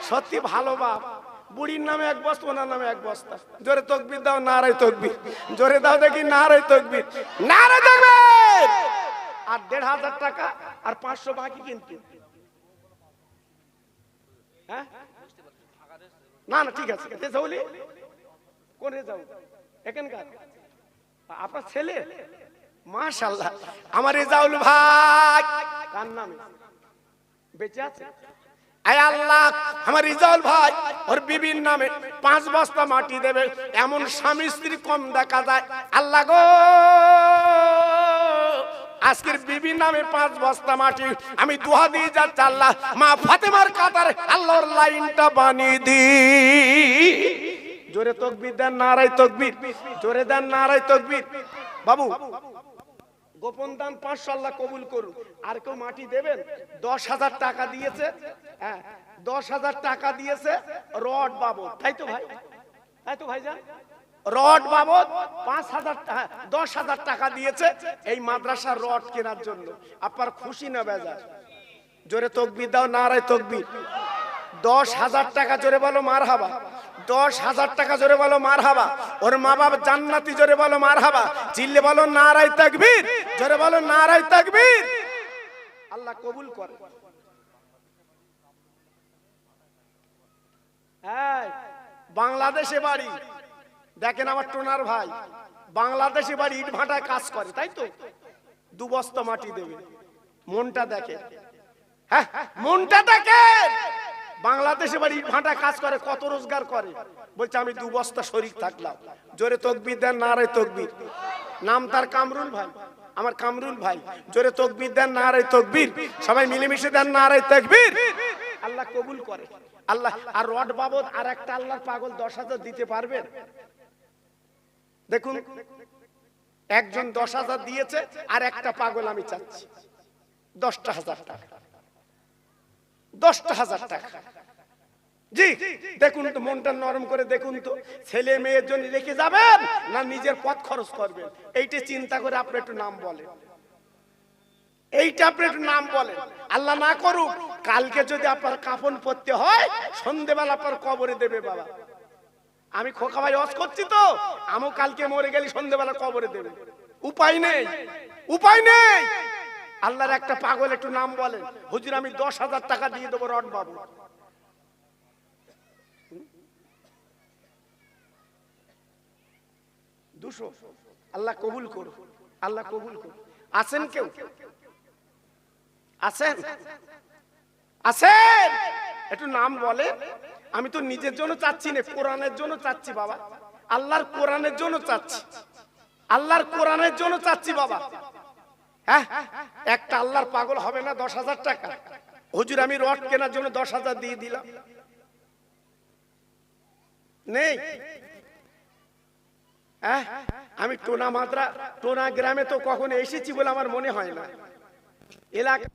সত্যি ভালো বাপ। বুড়ির নামে 1 বস্তা, ওনার নামে 1 বস্তা। জোরে তকবীর দাও, নারায়ে তকবীর, জোরে দাও দেখি নারায়ে তকবীর, নারায়ে তকবীর। আর 1500 টাকা আর 500 বাকি কিন্তু। হ্যাঁ না না ঠিক আছে, রেজাউলি কোন রেজাউল? এখানকার আপনার ছেলে? মাশাআল্লাহ, আমার রেজাউল ভাই কার নামে বেঁচে আছে? আয় আল্লাহ, আমার রেজাউল ভাই ওর বিবির নামে 5 বস্তা মাটি দেবে, এমন স্বামী স্ত্রী কম দেখা যায়। আল্লাহ গো, আজকের বিবির নামে 5 বস্তা মাটি আমি দোয়া দিয়ে যাচ্ছি, আল্লাহ মা ফাতেমার কাতার আল্লাহর লাইনটা বানিয়ে দি। জোরে তাকবীর দেন, নারায়ে তাকবীর, জোরে দেন নারায়ে তাকবীর। বাবু গোপন দান 500 আল্লাহ কবুল করুন। আর কেউ মাটি দেবেন? 10,000 টাকা দিয়েছে। হ্যাঁ 10,000 টাকা দিয়েছে রড বাবদ, তাই তো ভাই? তাই তো ভাইজান? রড বাবদ 5,000 টাকা, 10,000 টাকা দিয়েছে এই মাদ্রাসার রড কেনার জন্য। আপনার খুশি না বেজার? জোরে তাকবীর দাও, নারায়ে তাকবীর। 10,000 টাকা, জোরে বলো মারহাবা। 10,000 টাকা, জোরে বলো মারহাবা। ওর মা বাবা জান্নাতি, জোরে বলো মারহাবা। চিল্লে বলো নারায়ে তাকবীর, জোরে বলো নারায়ে তাকবীর। আল্লাহ কবুল করে। হ্যাঁ বাংলাদেশে বাড়ি, দেখেন আমার টোনার ভাই বাংলাদেশে বাড়ি, ইট ভাটায় কাজ করে, তাই তো? 2 বস্তা মাটি দেবে। মনটা দেখে, হ্যাঁ মনটা দেখে। বাংলাদেশে বাড়ি, ইট ভাটায় কাজ করে, কত রোজগার করে। বলছে আমি 2 বস্তা শরীক থাকলাম। জোরে তাকবীর দেন, নারায়ে তাকবীর। নাম তার কামরুল ভাই, আমার কামরুল ভাই। জোরে তাকবীর দেন, নারায়ে তাকবীর। সবাই মিলেমিশে দেন নারায়ে তাকবীর। আল্লাহ কবুল করে। আল্লাহ। আর রড বাবদ আর একটা আল্লাহর পাগল 10,000 দিতে পারবেন? দেখুন একজন 10,000 দিয়েছে, আর একটা পাগল আমি চাচ্ছি 10,000 টাকা। 10,000 টাকা। জি দেখুন তো, মনটা নরম করে দেখুন তো, ছেলে মেয়ের জন্য রেখে যাবেন না নিজের পথ খরচ করবেন? এইটা চিন্তা করে আপনি একটু নাম বলেন, এইটা আপনি একটু নাম বলেন। আল্লাহ না করুক কালকে যদি আপনার কাফন পরতে হয়, সন্ধ্যেবেলা আপনার কবরে দেবে বাবা। আমি খোকা ভাই ওয়াজ করছি তো, আমও কালকে মরে গেলে সন্ধ্যেবেলা কবরে দেবে। উপায় নেই, উপায় নেই। আল্লাহর একটা পাগল একটু নাম বলেন, হুজুর আমি 10,000 টাকা দিয়ে দেবো রড বাবু। 200। আল্লাহ কবুল করুন, আল্লাহ কবুল করুন। আছেন কেউ? আছেন? আছেন? একটু নাম বলে। আমি তো নিজের জন্য চাচ্ছি না, কোরআনের জন্য চাচ্ছি বাবা। আল্লাহর কোরআনের জন্য চাচ্ছি, আল্লাহর কোরআনের জন্য চাচ্ছি বাবা। হ্যাঁ, একটা আল্লাহর পাগল হবে না 10,000 টাকা? হুজুর আমি রড কেনার জন্য 10,000 দিয়ে দিলাম। নেই? হ্যাঁ, আমি টোনা মাদ্রা, টোনা গ্রামে তো কখনো এসেছি বলে আমার মনে হয় না। এলাকা